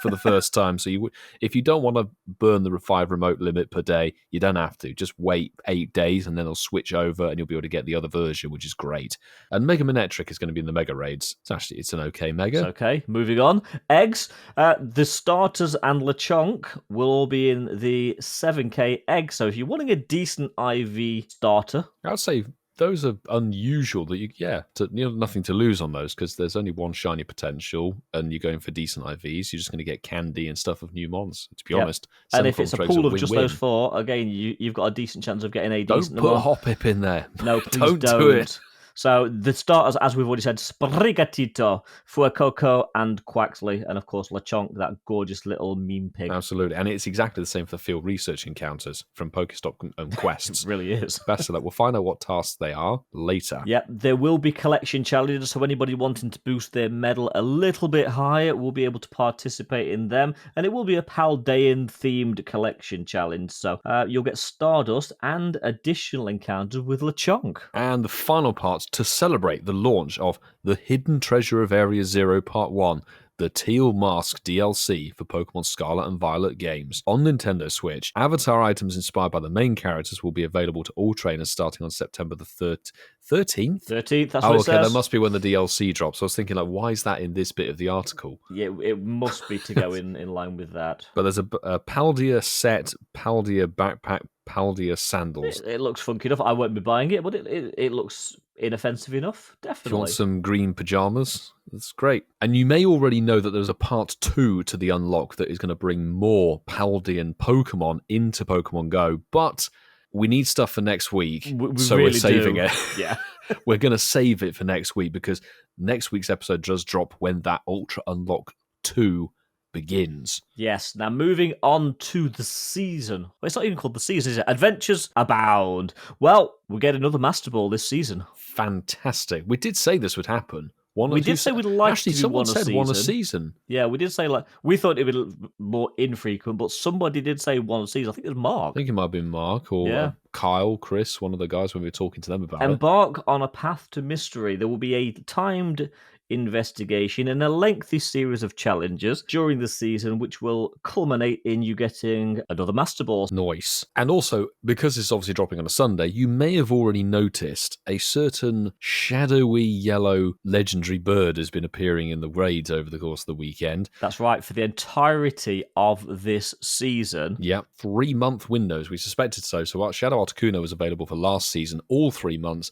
for the first time. So if you don't want to burn the 5 remote limit per day, you don't have to. Just wait 8 days and then they'll switch over and you'll be able to get the other version, which is great. And Mega Manectric is going to be in the Mega Raids. It's an okay Mega.
It's okay. Moving on. Eggs. The starters and Lechonk will all be in the 7K egg. So if you're wanting a decent IV starter,
I'd say those are unusual that you have nothing to lose on those because there's only one shiny potential and you're going for decent IVs. You're just going to get candy and stuff of new mons, to be honest.
And if it's a pool of just those 4, again, you've got a decent chance of getting a decent
Don't put Hoppip in there.
No, please
don't do it.
So the starters, as we've already said, Sprigatito, Fuecoco, and Quaxley, and of course Lechonk, that gorgeous little meme pig.
Absolutely. And it's exactly the same for the field research encounters from Pokestop and Quests.
It really is.
Best of luck. We'll find out what tasks they are later.
Yep, there will be collection challenges, so anybody wanting to boost their medal a little bit higher will be able to participate in them, and it will be a Paldean themed collection challenge, so you'll get Stardust and additional encounters with Lechonk.
And the final part to celebrate the launch of The Hidden Treasure of Area Zero Part 1, the Teal Mask DLC for Pokemon Scarlet and Violet games. On Nintendo Switch, avatar items inspired by the main characters will be available to all trainers starting on September the 13th?
13th, that's
Oh,
what it
okay,
says.
that must be when the DLC drops. I was thinking, like, why is that in this bit of the article?
Yeah, it must be to go in line with that.
But there's a Paldea set, Paldea backpack, Paldea sandals.
It looks funky enough. I won't be buying it, but it looks inoffensive enough,
If you
definitely.
want some green pajamas, that's great. And you may already know that there's a part 2 to the unlock that is going to bring more Paldean Pokemon into Pokemon Go, but we need stuff for next week, so
really
we're saving
do.
it.
Yeah.
We're going to save it for next week because next week's episode does drop when that Ultra Unlock 2 begins.
Yes. Now, moving on to the season. Well, it's not even called the season, is it? Adventures Abound. Well, we'll get another Master Ball this season.
Fantastic. We did say this would happen.
We did say we'd like
Actually,
to do
someone
one a
said one a
season.
season.
Yeah, we did say, like, we thought it would be more infrequent, but somebody did say one a season. I think it was Mark.
I think it might have been Mark or
Yeah.
Kyle, Chris, one of the guys when we were talking to them about it.
Embark on a path to mystery. There will be a timed investigation and a lengthy series of challenges during the season, which will culminate in you getting another Master Ball.
Nice. And also, because it's obviously dropping on a Sunday, you may have already noticed a certain shadowy yellow legendary bird has been appearing in the raids over the course of the weekend.
That's right, for the entirety of this season.
Yep, 3-month windows. We suspected so. So our Shadow Articuno was available for last season, all 3 months.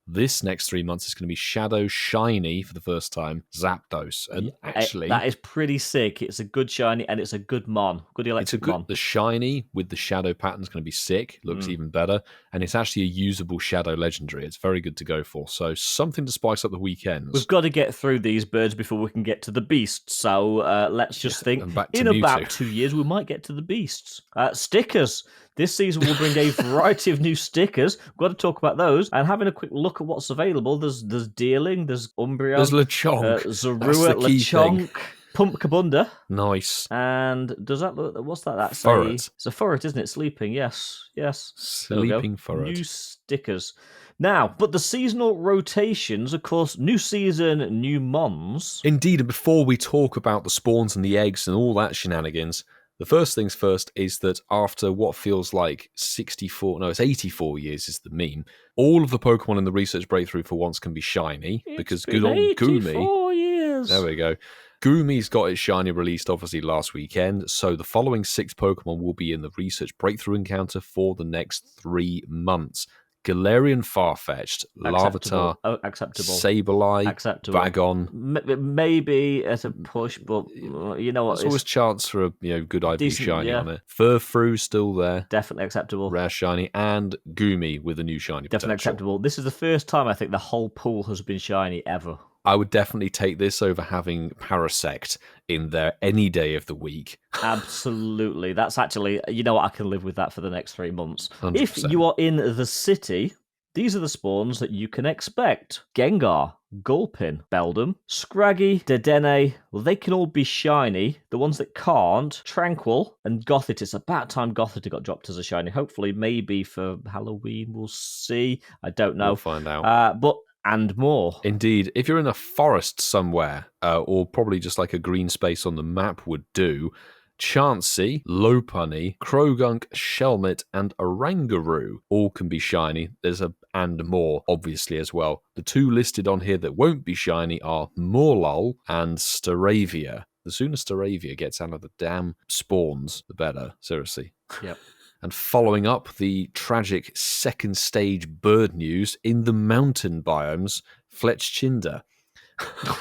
This next 3 months is going to be Shadow Shiny for the first time, Zapdos. And actually,
that is pretty sick. It's a good shiny and it's a good mon. Good electric mon.
the shiny with the shadow pattern is going to be sick. Looks even better. And it's actually a usable shadow legendary. It's very good to go for. So something to spice up the weekends.
We've got to get through these birds before we can get to the beasts. So let's just think
and back to
in
Mewtwo.
about 2 years we might get to the beasts. Stickers. This season will bring a variety of new stickers. We've got to talk about those. And having a quick look at what's available, there's Deerling, there's Umbreon,
There's Lechonk.
Zorua,
the key thing.
Lechonk, Pumpkabunda.
Nice.
And does that look, what's that? That's
Furret.
It's a Furret, isn't it? Sleeping, yes. There we go.
Sleeping Furret.
New stickers. Now, but the seasonal rotations, of course, new season, new mons.
Indeed, and before we talk about the spawns and the eggs and all that shenanigans, the first things first is that after what feels like 84 years is the meme, all of the Pokemon in the research breakthrough for once can be shiny, because good old Goomy...
84 years.
There we go. Goomy's got its shiny released obviously last weekend, so the following 6 Pokemon will be in the research breakthrough encounter for the next 3 months. Galarian Farfetched, Larvitar,
acceptable.
Sableye,
Acceptable.
Bagon.
Maybe at a push, but you know what?
There's always chance for a good IV
decent,
shiny
yeah.
on it. Furfrou still there.
Definitely acceptable.
Rare shiny, and Goomy with a new shiny
Definitely
potential.
acceptable. This is the first time I think the whole pool has been shiny ever.
I would definitely take this over having Parasect in there any day of the week.
Absolutely. That's actually, you know what, I can live with that for the next 3 months.
100%.
If you are in the city, these are the spawns that you can expect. Gengar, Gulpin, Beldum, Scraggy, Dedenne, well, they can all be shiny. The ones that can't, Tranquil and Gothit. It's about time Gothit got dropped as a shiny. Hopefully, maybe for Halloween, we'll see. I don't know.
We'll find out.
And more.
Indeed, if you're in a forest somewhere, or probably just like a green space on the map would do, Chansey, Lopunny, Krogunk, Shelmet, and Oranguru all can be shiny. There's a and more, obviously, as well. The 2 listed on here that won't be shiny are Morlul and Staravia. The sooner Staravia gets out of the damn spawns, the better. Seriously.
Yep.
And following up the tragic second stage bird news in the mountain biomes, Fletchchinder.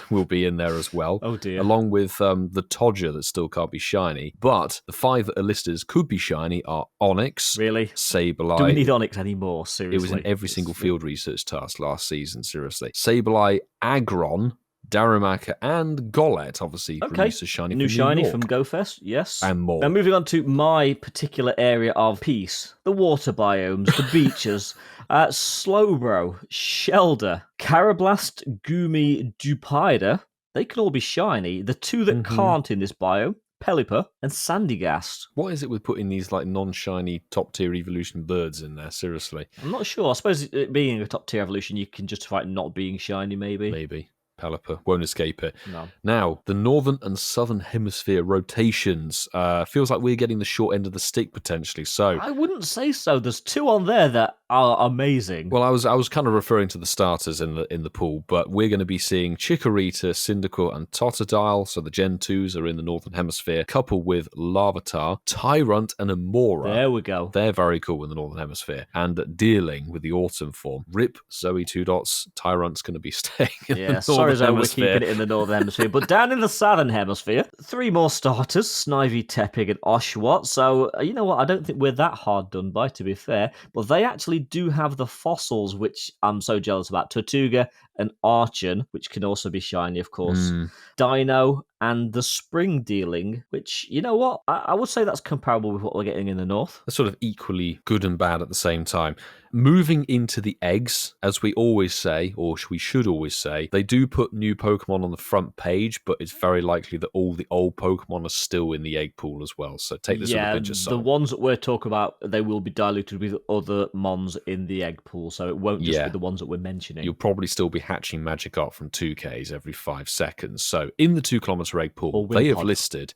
will be in there as well.
Oh dear.
Along with the Todger that still can't be shiny. But the 5 that are listed as could be shiny are Onyx,
Really?
Sableye.
Do we need Onyx anymore? Seriously.
It was in every single field research task last season, seriously. Sableye, Aggron, Darumaka, and Golett, obviously, released a shiny
New
from
shiny
New York.
from GoFest, yes.
And more.
Now moving on to my particular area of peace. The water biomes, the beaches. Slowbro, Shelder, Carablast, Goomy, Dupida. They can all be shiny. The 2 that can't in this biome, Pelipper and Sandygast.
What is it with putting these like non-shiny top-tier evolution birds in there? Seriously.
I'm not sure. I suppose it being a top tier evolution, you can justify it not being shiny, maybe.
Maybe. Pelipper won't escape it.
No.
Now, the Northern and Southern Hemisphere rotations. Feels like we're getting the short end of the stick, potentially. So
I wouldn't say so. There's 2 on there that are amazing.
Well, I was kind of referring to the starters in the pool, but we're going to be seeing Chikorita, Cyndaquil, and Totodile. So the Gen 2s are in the Northern Hemisphere, coupled with Larvitar, Tyrant, and Amora.
There we go.
They're very cool in the Northern Hemisphere. And Deerling with the Autumn form. Rip, Zoe 2 dots. Tyrant's going to be staying in the Northern
Sorry, Zoe, we're
Hemisphere.
keeping it in the Northern Hemisphere. But down in the Southern Hemisphere, 3 more starters, Snivy, Tepig, and Oshawott. So, you know what? I don't think we're that hard done by, to be fair. But they actually do have the fossils, which I'm so jealous about. Tortuga and Archon, which can also be shiny, of course. Dino and the Spring Dealing, which, you know what? I would say that's comparable with what we're getting in the North.
They're sort of equally good and bad at the same time. Moving into the eggs, as we always say, or we should always say, they do put new Pokemon on the front page, but it's very likely that all the old Pokemon are still in the egg pool as well. So take this with a pinch of salt.
The ones that we're talking about, they will be diluted with other mons in the egg pool, so it won't just be the ones that we're mentioning.
You'll probably still be hatching Magikarp from 2Ks every 5 seconds. So in the 2-kilometer egg pool, they have listed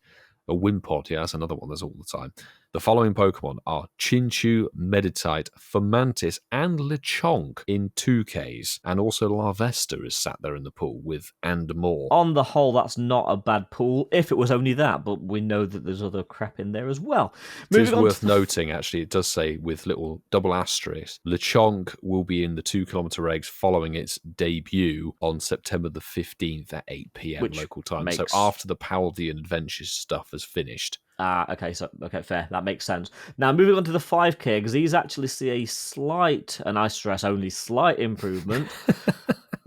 a Wimpod. Yeah, that's another one there's all the time. The following Pokemon are Chinchu, Meditite, Fomantis, and Lechonk in 2Ks. And also Larvesta is sat there in the pool with and more.
On the whole, that's not a bad pool if it was only that, but we know that there's other crap in there as well.
It is worth noting, actually, it does say with little double asterisks, Lechonk will be in the 2-kilometer eggs following its debut on September the 15th at 8 p.m. local time. So after the Paldean Adventures stuff has finished.
Okay, fair. That makes sense. Now, moving on to the 5K eggs, these actually see a slight, and I stress only slight improvement.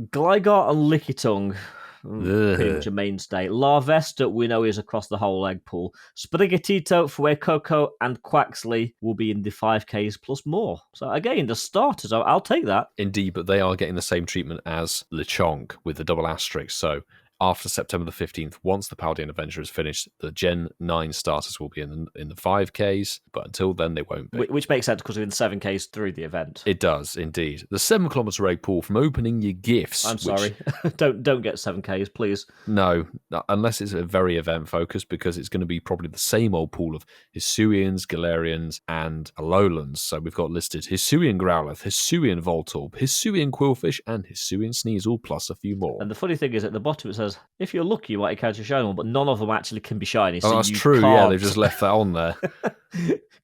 Gligar and Lickitung, pretty much a mainstay. Larvesta, we know, is across the whole egg pool. Sprigatito, Fuecoco, and Quaxley will be in the 5Ks plus more. So again, the starters, I'll take that.
Indeed, but they are getting the same treatment as Lechonk with the double asterisk. So after September the 15th, once the Paldean Adventure is finished, the Gen 9 starters will be in the 5Ks, but until then they won't be.
Which makes sense because we're in 7Ks through the event.
It does, indeed. The 7-kilometer egg pool from opening your gifts.
I'm sorry. Don't get 7Ks, please.
No, unless it's a very event-focused, because it's going to be probably the same old pool of Hisuians, Galarians, and Alolans. So we've got listed Hisuian Growlithe, Hisuian Voltorb, Hisuian Quillfish, and Hisuian Sneasel, plus a few more.
And the funny thing is, at the bottom it says, if you're lucky, you might catch a shiny one, but none of them actually can be shiny.
Oh,
so
that's
you
true.
can't
Yeah, they've just left that on there.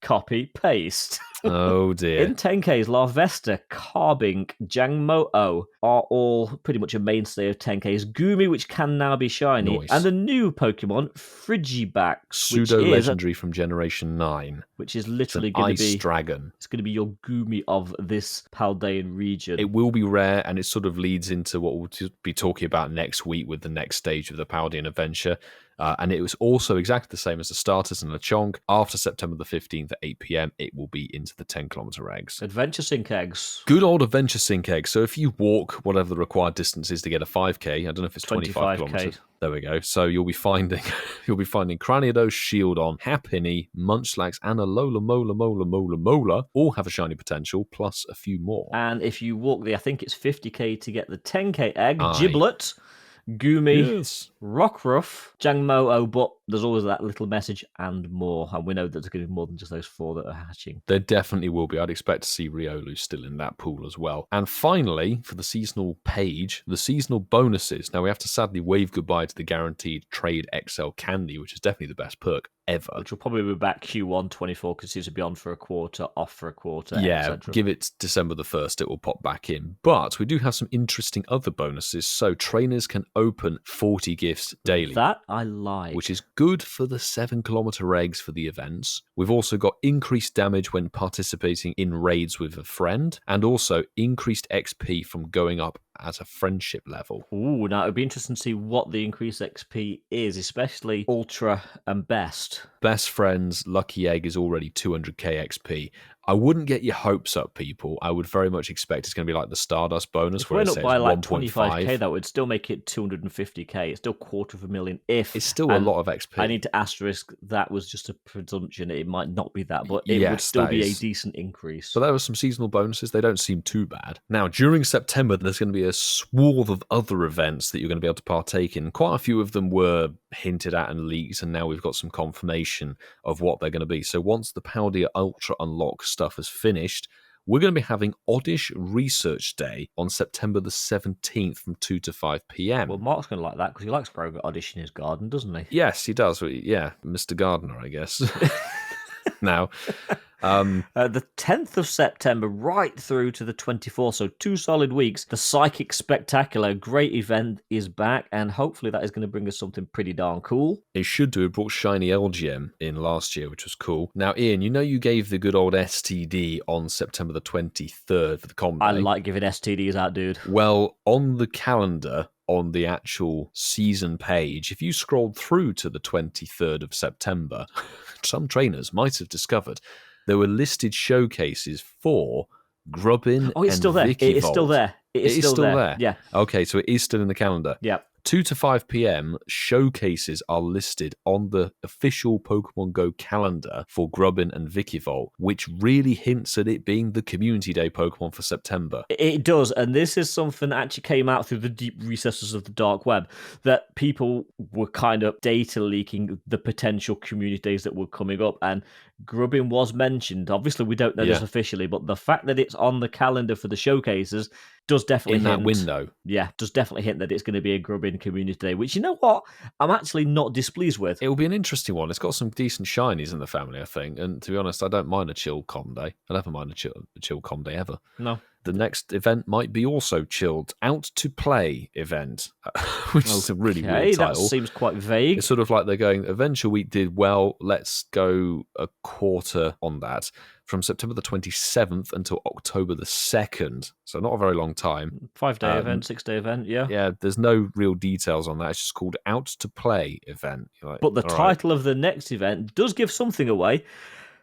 copy, paste.
Oh, dear.
In 10Ks, Larvesta, Carbink, Jangmo-O are all pretty much a mainstay of 10Ks. Goomy, which can now be shiny.
Nice.
And the new Pokemon, Frigibax.
Pseudo-legendary from Generation 9.
Which is literally going to be...
Ice Dragon.
It's going to be your Goomy of this Paldean region.
It will be rare, and it sort of leads into what we'll be talking about next week with the next stage of the Paldean Adventure. And it was also exactly the same as the starters and Lechonk. After September the 15th at 8 p.m, it will be into the 10-kilometer eggs.
Adventure Sync eggs.
Good old Adventure Sync eggs. So if you walk whatever the required distance is to get a 5K, I don't know if it's 25 kilometers. There we go. So you'll be finding Cranidos, Shieldon, Happiny, Munchlax, and Alola Mola all have a shiny potential, plus a few more.
And if you walk I think it's 50K to get the 10K egg, Giblet, Goomy, Rockruff, Jangmo-O, but there's always that little message and more, and we know that there's going to be more than just those 4 that are hatching.
There definitely will be. I'd expect to see Riolu still in that pool as well. And finally, for the seasonal page, the seasonal bonuses. Now, we have to sadly wave goodbye to the guaranteed Trade XL Candy, which is definitely the best perk ever.
Which will probably be back Q1 24 because it seems to be on for a quarter, off for a quarter,
Yeah,
etc.
give it December the 1st, it will pop back in. But we do have some interesting other bonuses. So trainers can open 40 gifts daily.
That I like.
Which is good for the 7-kilometer eggs for the events. We've also got increased damage when participating in raids with a friend, and also increased XP from going up at a friendship level.
Ooh, now it'd be interesting to see what the increased XP is, especially Ultra and Best.
Best Friends Lucky Egg is already 200k XP. I wouldn't get your hopes up, people. I would very much expect it's going to be like the Stardust bonus.
If we went up by like
1.5.
25k, that would still make it 250k. It's still $250,000 if...
It's still a lot of XP.
I need to asterisk, that was just a presumption. It might not be that, but it would
Yes,
still
that
be
is.
a decent increase.
So there were some seasonal bonuses. They don't seem too bad. Now, during September, there's going to be a swath of other events that you're going to be able to partake in. Quite a few of them were hinted at and leaked, and now we've got some confirmation of what they're going to be. So once the Paldea Ultra Unlock stuff has finished, we're going to be having Oddish Research Day on September the 17th from 2 to 5 p.m.
Well, Mark's going to like that because he likes growing Oddish in his garden, doesn't he?
Yes, he does. Yeah, Mr. Gardener, I guess. Now,
the 10th of September right through to the 24th, so 2 solid weeks. The Psychic Spectacular, great event, is back, and hopefully that is going to bring us something pretty darn cool.
It should do. It brought Shiny LGM in last year, which was cool. Now, Ian, you know you gave the good old STD on September the 23rd for the combo.
I like giving STDs out, dude.
Well, on the calendar, on the actual season page, if you scrolled through to the 23rd of September, some trainers might have discovered there were listed showcases for Grubbin.
Oh, it's
and
still there. It is still there. It is still there. Yeah.
Okay, so it is still in the calendar.
Yeah.
2 to 5 p.m. showcases are listed on the official Pokemon Go calendar for Grubbin and Vikavolt, which really hints at it being the Community Day Pokemon for September.
It does, and this is something that actually came out through the deep recesses of the dark web, that people were kind of data leaking the potential community days that were coming up, and Grubbin was mentioned. Obviously, we don't know this officially, but the fact that it's on the calendar for the showcases does definitely
hint, that window.
Yeah, does definitely hint that it's going to be a Grubbin Community Day, which, you know what, I'm actually not displeased with.
It will be an interesting one. It's got some decent shinies in the family, I think, and to be honest, I don't mind a chill com day. I never mind a chill com day ever.
No.
The next event might be also chilled. Out to Play event, which is a really weird title.
That seems quite vague.
It's sort of like they're going, Adventure Week did well, let's go a quarter on that. From September the 27th until October the 2nd. So not a very long time.
5-day event, 6-day event, yeah.
Yeah, there's no real details on that. It's just called Out to Play event. Like,
but the title of the next event does give something away.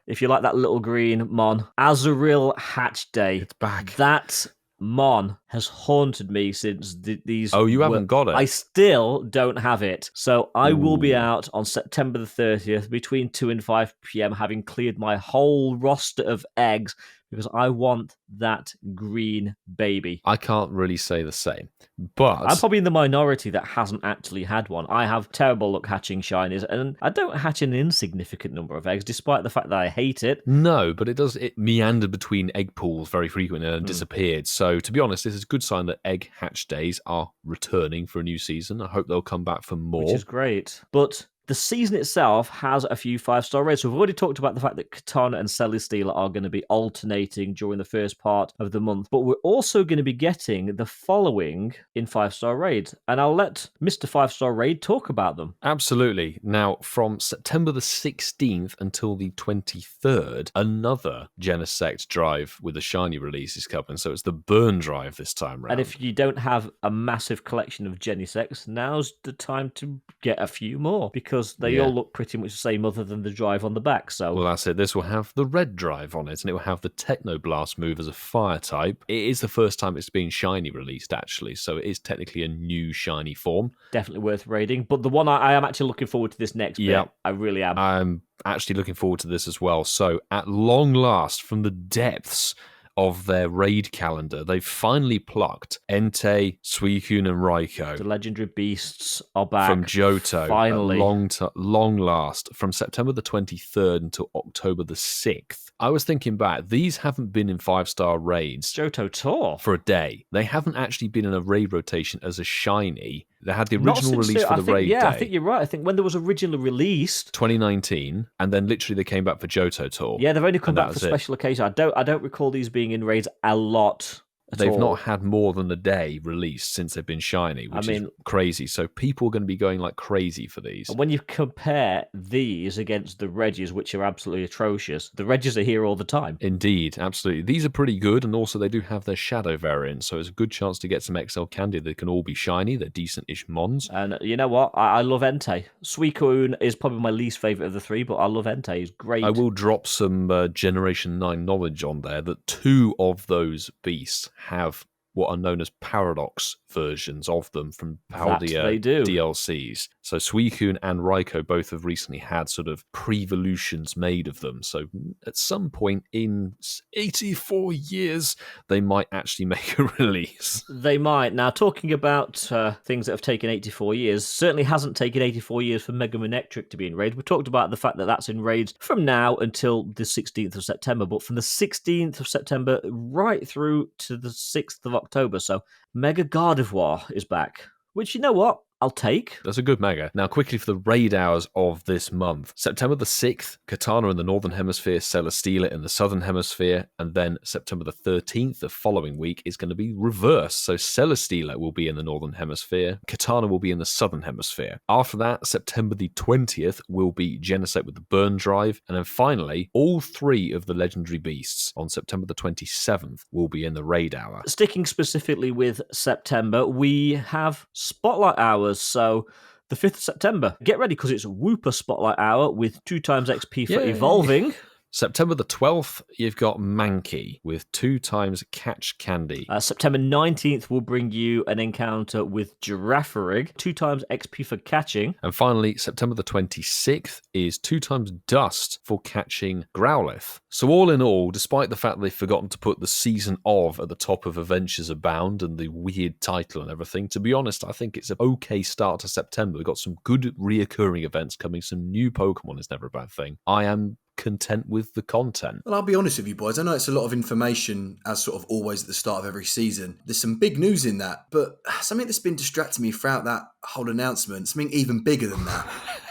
If you like that little green Mon, Azurill Hatch Day.
It's back.
That Mon has haunted me since these...
Oh, you haven't got it?
I still don't have it. So I will be out on September the 30th between 2 and 5 p.m. having cleared my whole roster of eggs because I want that green baby.
I can't really say the same, but...
I'm probably in the minority that hasn't actually had one. I have terrible luck hatching shinies, and I don't hatch an insignificant number of eggs, despite the fact that I hate it.
No, but it meandered between egg pools very frequently and disappeared. So, to be honest, this is a good sign that egg hatch days are returning for a new season. I hope they'll come back for more.
Which is great. But the season itself has a few 5-star raids. So we've already talked about the fact that Katana and Celesteela are going to be alternating during the first part of the month. But we're also going to be getting the following in 5-star raids. And I'll let Mr. 5-star raid talk about them.
Absolutely. Now, from September the 16th until the 23rd, another Genesect drive with a shiny release is coming. So it's the Burn drive this time round.
And if you don't have a massive collection of Genesects, now's the time to get a few more, because they all look pretty much the same other than the drive on the back. So,
well, that's it. This will have the red drive on it, and it will have the Technoblast move as a fire type. It is the first time it's been shiny released, actually, so it is technically a new shiny form.
Definitely worth raiding. But the one I am actually looking forward to this next bit. I really am.
I'm actually looking forward to this as well. So, at long last, from the depths of their raid calendar, they've finally plucked Entei, Suicune, and Raikou
The legendary beasts are back.
from Johto
Finally.
at long last, from September the 23rd until October the 6th. I was thinking back, these haven't been in 5-star raids
Johto Tour.
for a day. They haven't actually been in a raid rotation as a shiny. They had the
Not
original
since
release for the raid
yeah,
day.
I think you're right. I think when there was originally released,
2019, and then literally they came back for Johto Tour.
yeah, they've only come
And that
back for
was it.
special occasions. I don't recall these being in raids a lot.
They've not had more than a day released since they've been shiny, which is crazy. So people are going to be going like crazy for these.
And when you compare these against the Regis, which are absolutely atrocious, the Regis are here all the time.
Indeed, absolutely. These are pretty good, and also they do have their shadow variant, so it's a good chance to get some XL candy. They can all be shiny. They're decent-ish mons.
And you know what? I love Entei. Suicune is probably my least favourite of the three, but I love Entei. He's great.
I will drop some Generation 9 knowledge on there that 2 of those beasts have what are known as paradox versions of them from Paldea
they do.
DLCs. So Suicune and Raikou both have recently had sort of pre-evolutions made of them. So at some point in 84 years, they might actually make a release.
They might. Now, talking about things that have taken 84 years, certainly hasn't taken 84 years for Mega Manectric to be in raid. We talked about the fact that that's in raids from now until the 16th of September, but from the 16th of September right through to the 6th of October. So Mega Gardevoir is back, which, you know what? I'll take.
That's a good mega. Now, quickly for the raid hours of this month. September the 6th, Katana in the Northern Hemisphere, Celesteela in the Southern Hemisphere, and then September the 13th, the following week, is going to be reversed. So Celesteela will be in the Northern Hemisphere, Katana will be in the Southern Hemisphere. After that, September the 20th will be Genesect with the Burn Drive, and then finally, all 3 of the legendary beasts on September the 27th will be in the raid hour.
Sticking specifically with September, we have Spotlight Hours. So the 5th of September, get ready because it's Wooper Spotlight Hour with 2 times XP for
Yay.
evolving.
September the 12th, you've got Mankey with 2 times Catch Candy.
September 19th will bring you an encounter with Girafarig, 2 times XP for catching.
And finally, September the 26th is 2 times Dust for catching Growlithe. So all in all, despite the fact they've forgotten to put the Season of at the top of Adventures Abound and the weird title and everything, to be honest, I think it's an okay start to September. We've got some good reoccurring events coming, some new Pokemon is never a bad thing. I am content with the content.
Well, I'll be honest with you boys, I know it's a lot of information as sort of always at the start of every season. There's some big news in that, but something that's been distracting me throughout that whole announcement, something even bigger than that.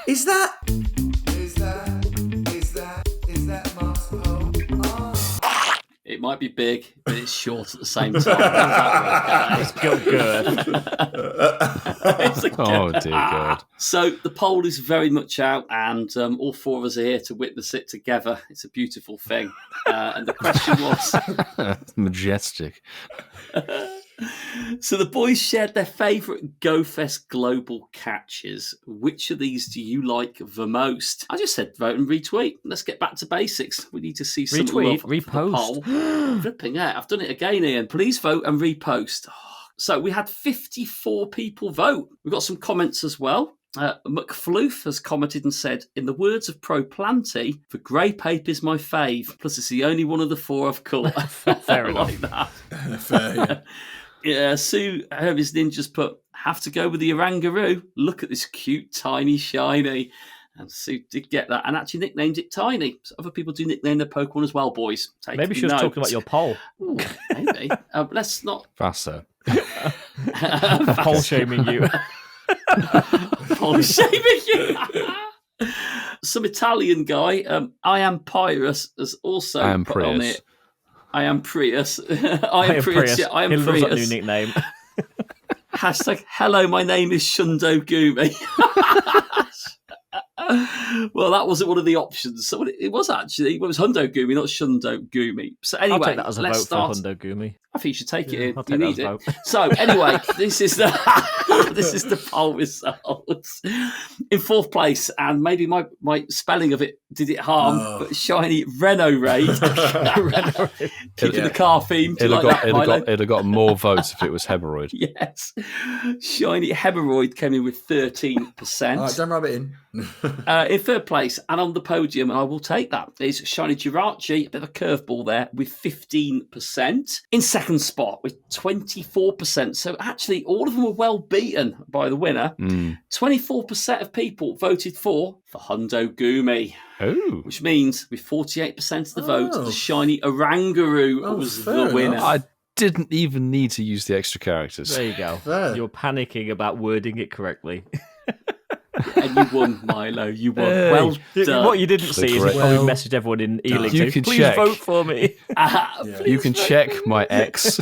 Is that Mark's Poe? Oh.
It might be big, but it's short at the same time.
It's good.
It's a
Oh, dear God.
So the poll is very much out, and all 4 of us are here to witness it together. It's a beautiful thing. And the question was...
Majestic.
So the boys shared their favourite GOFest global catches. Which of these do you like the most? I just said vote and retweet. Let's get back to basics. We need to see some
Retweet,
love for the poll. Flipping out. I've done it again, Ian. Please vote and repost. So we had 54 people vote. We've got some comments as well. McFloof has commented and said, in the words of Pro Planty, the Grape Ape is my fave. Plus, it's the only one of the 4 I've caught.
Fair enough.
Like that.
Fair, yeah.
Yeah, Sue Hermes Ninjas put, have to go with the Orangaroo. Look at this cute, tiny, shiny. And Sue did get that and actually nicknamed it Tiny. So other people do nickname their Pokemon as well, boys. Take
Maybe she was
note.
talking about your poll.
Ooh, maybe. Let's not...
Faster.
Poll shaming you.
Poll shaming you. Some Italian guy, I am Pyrus, has also
I am
put on
Prius.
it. I am Prius. I am Prius. Yeah, I am
he
Prius.
loves that new nickname.
Hashtag, hello, my name is Shundo Gumi. Well, that wasn't one of the options. So it was actually, it was Hundo Gumi, not Shundo Gumi. So anyway,
I'll take that as a
let's
vote
start.
for Hundo Gumi.
I think you should take
Yeah,
it.
I'll
You
take
need
that
it. So anyway, this is the poll results. In fourth place, and maybe my spelling of it did it harm, but shiny Renault Raid. Keeping the car theme. Do you like that, Milo?
It'd have got more votes if it was hemorrhoid.
Yes. Shiny Hemorrhoid came in with 13%.
All right, don't rub it in.
In third place, and on the podium, and I will take that, is Shiny Jirachi, a bit of a curveball there, with 15%. In second spot, with 24%. So actually, all of them were well beaten by the winner. 24% of people voted for Hundo Gumi.
Oh.
Which means, with 48% of the vote, the Shiny Orangaroo was the winner.
I didn't even need to use the extra characters.
There you go.
Fair.
You're panicking about wording it correctly.
And you won, Milo. You won. Well done.
What you didn't see is I probably messaged everyone in Ealing.
You can
Please
check.
vote for me.
You can check my ex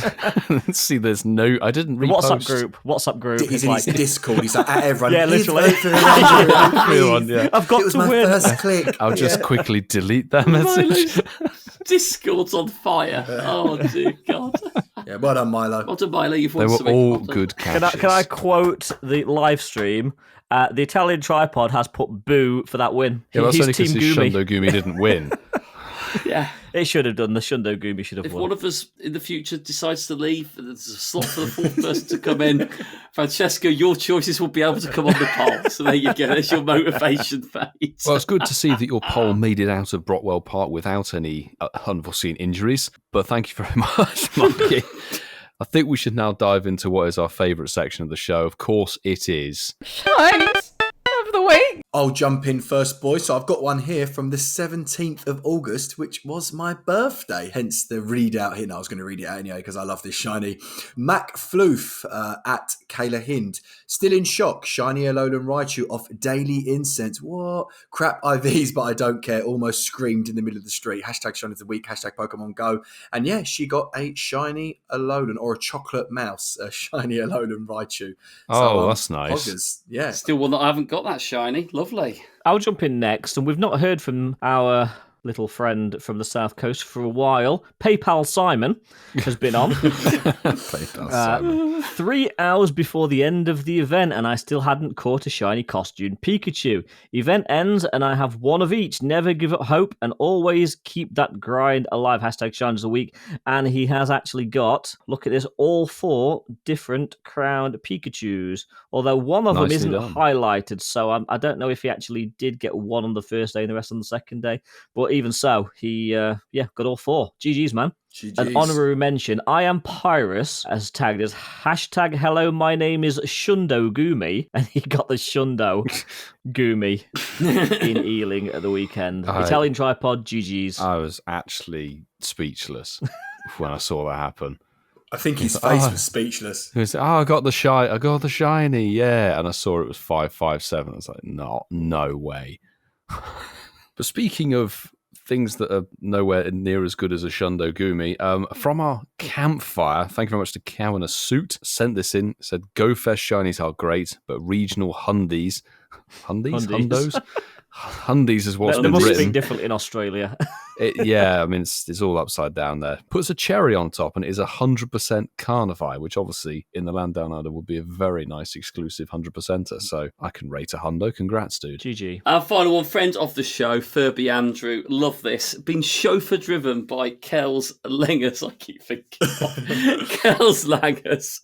and see there's no... I didn't repost.
WhatsApp group.
He's in his Discord. He's like, at everyone.
Yeah,
"Please
literally.
vote for Orangaroo,
Everyone,
please."
yeah.
I've got
It was
to
my
win.
first click.
I'll just quickly delete that message.
Discord's on fire. Oh, dear God.
Yeah, well done, Milo.
Well done, Milo. You've won
They were
something.
all
Well done.
good catches.
Can I quote the live stream? The Italian tripod has put boo for that win.
Yeah, that's
He's
only because
Team
his
Gumi.
Shundo Gumi didn't win.
Yeah.
It should have done. The Shundo Gumi should have
If
won.
one of us in the future decides to leave, there's a slot for the fourth person to come in. Francesco, your choices will be able to come on the poll. So there you go. There's your motivation phase.
Well, it's good to see that your poll made it out of Brockwell Park without any unforeseen injuries. But thank you very much, Mikey. I think we should now dive into what is our favourite section of the show. Of course, it is...
Shinies of the week.
I'll jump in first, boys. So I've got one here from the 17th of August, which was my birthday. Hence the readout here. No, I was going to read it out anyway because I love this shiny. Mac Floof at Kayla Hind. Still in shock. Shiny Alolan Raichu off Daily Incense. What? Crap IVs, but I don't care. Almost screamed in the middle of the street. Hashtag Shiny of the Week. Hashtag Pokemon Go. And yeah, she got a shiny Alolan or a chocolate mouse. A shiny Alolan Raichu.
Oh, that's nice.
Poggers, yeah.
Still one that I haven't got that shiny. Lovely.
I'll jump in next, and we've not heard from our little friend from the South Coast for a while. PayPal Simon has been on. 3 hours before the end of the event, and I still hadn't caught a shiny costume Pikachu. Event ends, and I have one of each. Never give up hope, and always keep that grind alive. Hashtag Shines of the Week. And he has actually got, look at this, all 4 different crowned Pikachus. Although one of them
Nicely
isn't
done.
highlighted, so I don't know if he actually did get one on the first day and the rest on the second day. But even so, he got all 4. GG's, man.
GG's.
An honorary mention. I am Pyrus, as tagged as hashtag hello, my name is Shundo Gumi. And he got the Shundo Gumi in Ealing at the weekend. Italian tripod, GG's.
I was actually speechless when I saw that happen.
I think his face was speechless.
He was, I got the shiny, yeah. And I saw it was 557. I was like, no way. But speaking of things that are nowhere near as good as a Shundo Gumi, from our campfire, thank you very much to Cow in a Suit, sent this in, said, GoFest shinies are great, but regional Hundies, Hundos? Hundies is what's
They
been
must
written.
speak differently in Australia.
I mean, it's all upside down there. Puts a cherry on top, and it is 100% Carnivore, which obviously in the land down under would be a very nice exclusive 100%er. So I can rate a hundo. Congrats, dude.
GG.
Our final one, friend of the show, Furby Andrew. Love this. Been chauffeur driven by Kells Langers. I keep thinking Kells Langers.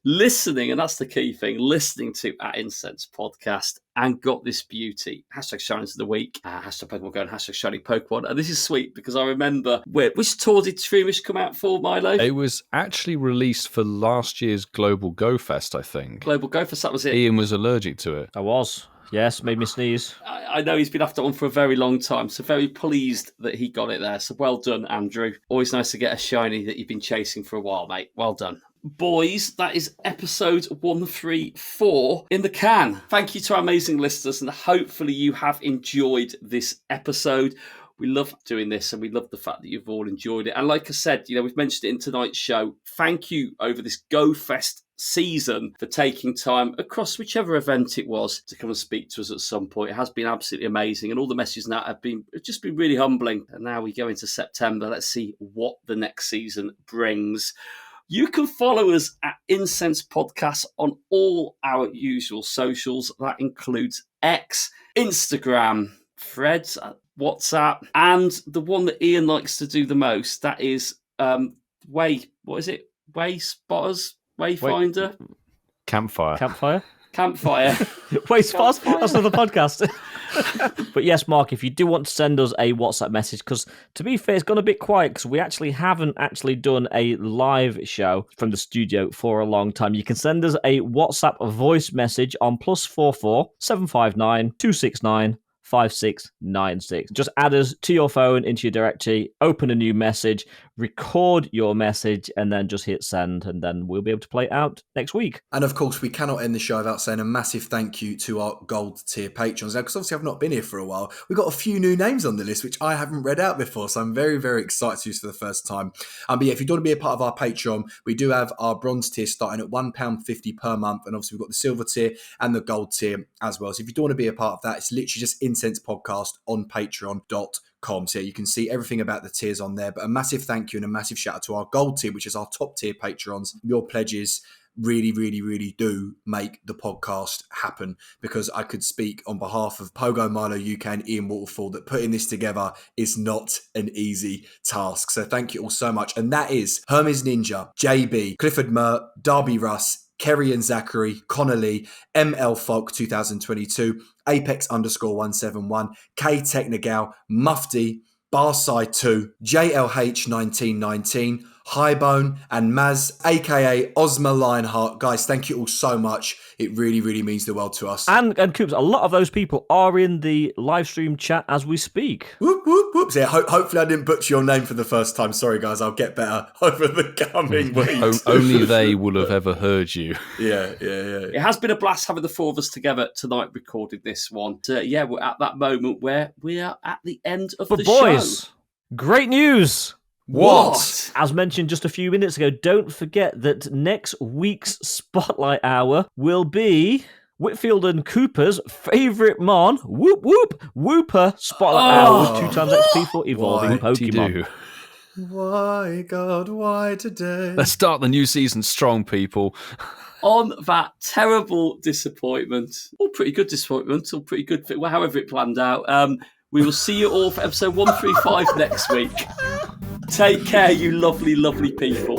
Listening, and that's the key thing, listening to our Incensed podcast and got this beauty. Hashtag Shinies of the Week, hashtag Pokemon Go, and hashtag Shiny Pokemon. And this is sweet because I remember, which tour did Streamish come out for, Milo?
It was actually released for last year's Global GOFest, I think.
Global GoFest, that was it.
Ian was allergic to it.
I was. Yes, made me sneeze.
I know he's been after one for a very long time, so very pleased that he got it there. So well done, Andrew. Always nice to get a shiny that you've been chasing for a while, mate. Well done. Boys, that is episode 134 in the can. Thank you to our amazing listeners, and hopefully you have enjoyed this episode. We love doing this, and we love the fact that you've all enjoyed it. And like I said, we've mentioned it in tonight's show. Thank you over this GoFest season for taking time across whichever event it was to come and speak to us at some point. It has been absolutely amazing, and all the messages now have just been really humbling. And now we go into September. Let's see what the next season brings. You can follow us at Incensed Podcast on all our usual socials. That includes X, Instagram, Threads, WhatsApp, and the one that Ian likes to do the most. That is Way Spotters. Wayfinder?
Campfire.
Wait, Spots? That's another podcast. But yes, Mark, if you do want to send us a WhatsApp message, because to be fair, it's gone a bit quiet because we haven't done a live show from the studio for a long time. You can send us a WhatsApp voice message on +44 759 269 5696. Just add us to your phone into your directory, open a new message, record your message, and then just hit send, and then we'll be able to play it out next week.
And of course, we cannot end the show without saying a massive thank you to our gold tier patrons. Now, because obviously I've not been here for a while, we've got a few new names on the list, which I haven't read out before. So I'm very, very excited to use for the first time. But yeah, if you don't want to be a part of our Patreon, we do have our bronze tier starting at £1.50 per month. And obviously we've got the silver tier and the gold tier as well. So if you don't want to be a part of that, it's literally just Incensed Podcast on patreon.com. So you can see everything about the tiers on there. But a massive thank you and a massive shout out to our gold tier, which is our top tier patrons. Your pledges really, really, really do make the podcast happen, because I could speak on behalf of Pogo, Milo, UK and Ian Waterfall that putting this together is not an easy task. So thank you all so much. And that is Hermes Ninja, JB, Clifford Mert, Darby Russ, Kerry and Zachary, Connolly, ML Folk 2022, Apex_171, K Technigal, Mufti, Barside 2, JLH 1919, Highbone, and Maz, aka Ozma Lionheart. Guys, thank you all so much. It really, really means the world to us.
And Coops, a lot of those people are in the live stream chat as we speak.
Whoop, whoop, whoop. So yeah, hopefully I didn't butcher your name for the first time. Sorry, guys. I'll get better over the coming weeks.
Only they will have ever heard you.
Yeah.
It has been a blast having the four of us together tonight recording this one. Yeah, we're at that moment where we are at the end of the
boys,
show.
Great news!
What?
As mentioned just a few minutes ago, don't forget that next week's Spotlight Hour will be Whitfield and Cooper's favourite Mon, Whoop Whoop, Whooper Spotlight Hour with 2x XP for evolving Pokemon.
Why, God, why today?
Let's start the new season strong, people.
On that terrible disappointment, or pretty good disappointment, or pretty good, however it planned out, we will see you all for episode 135 next week. Take care, you lovely, lovely people.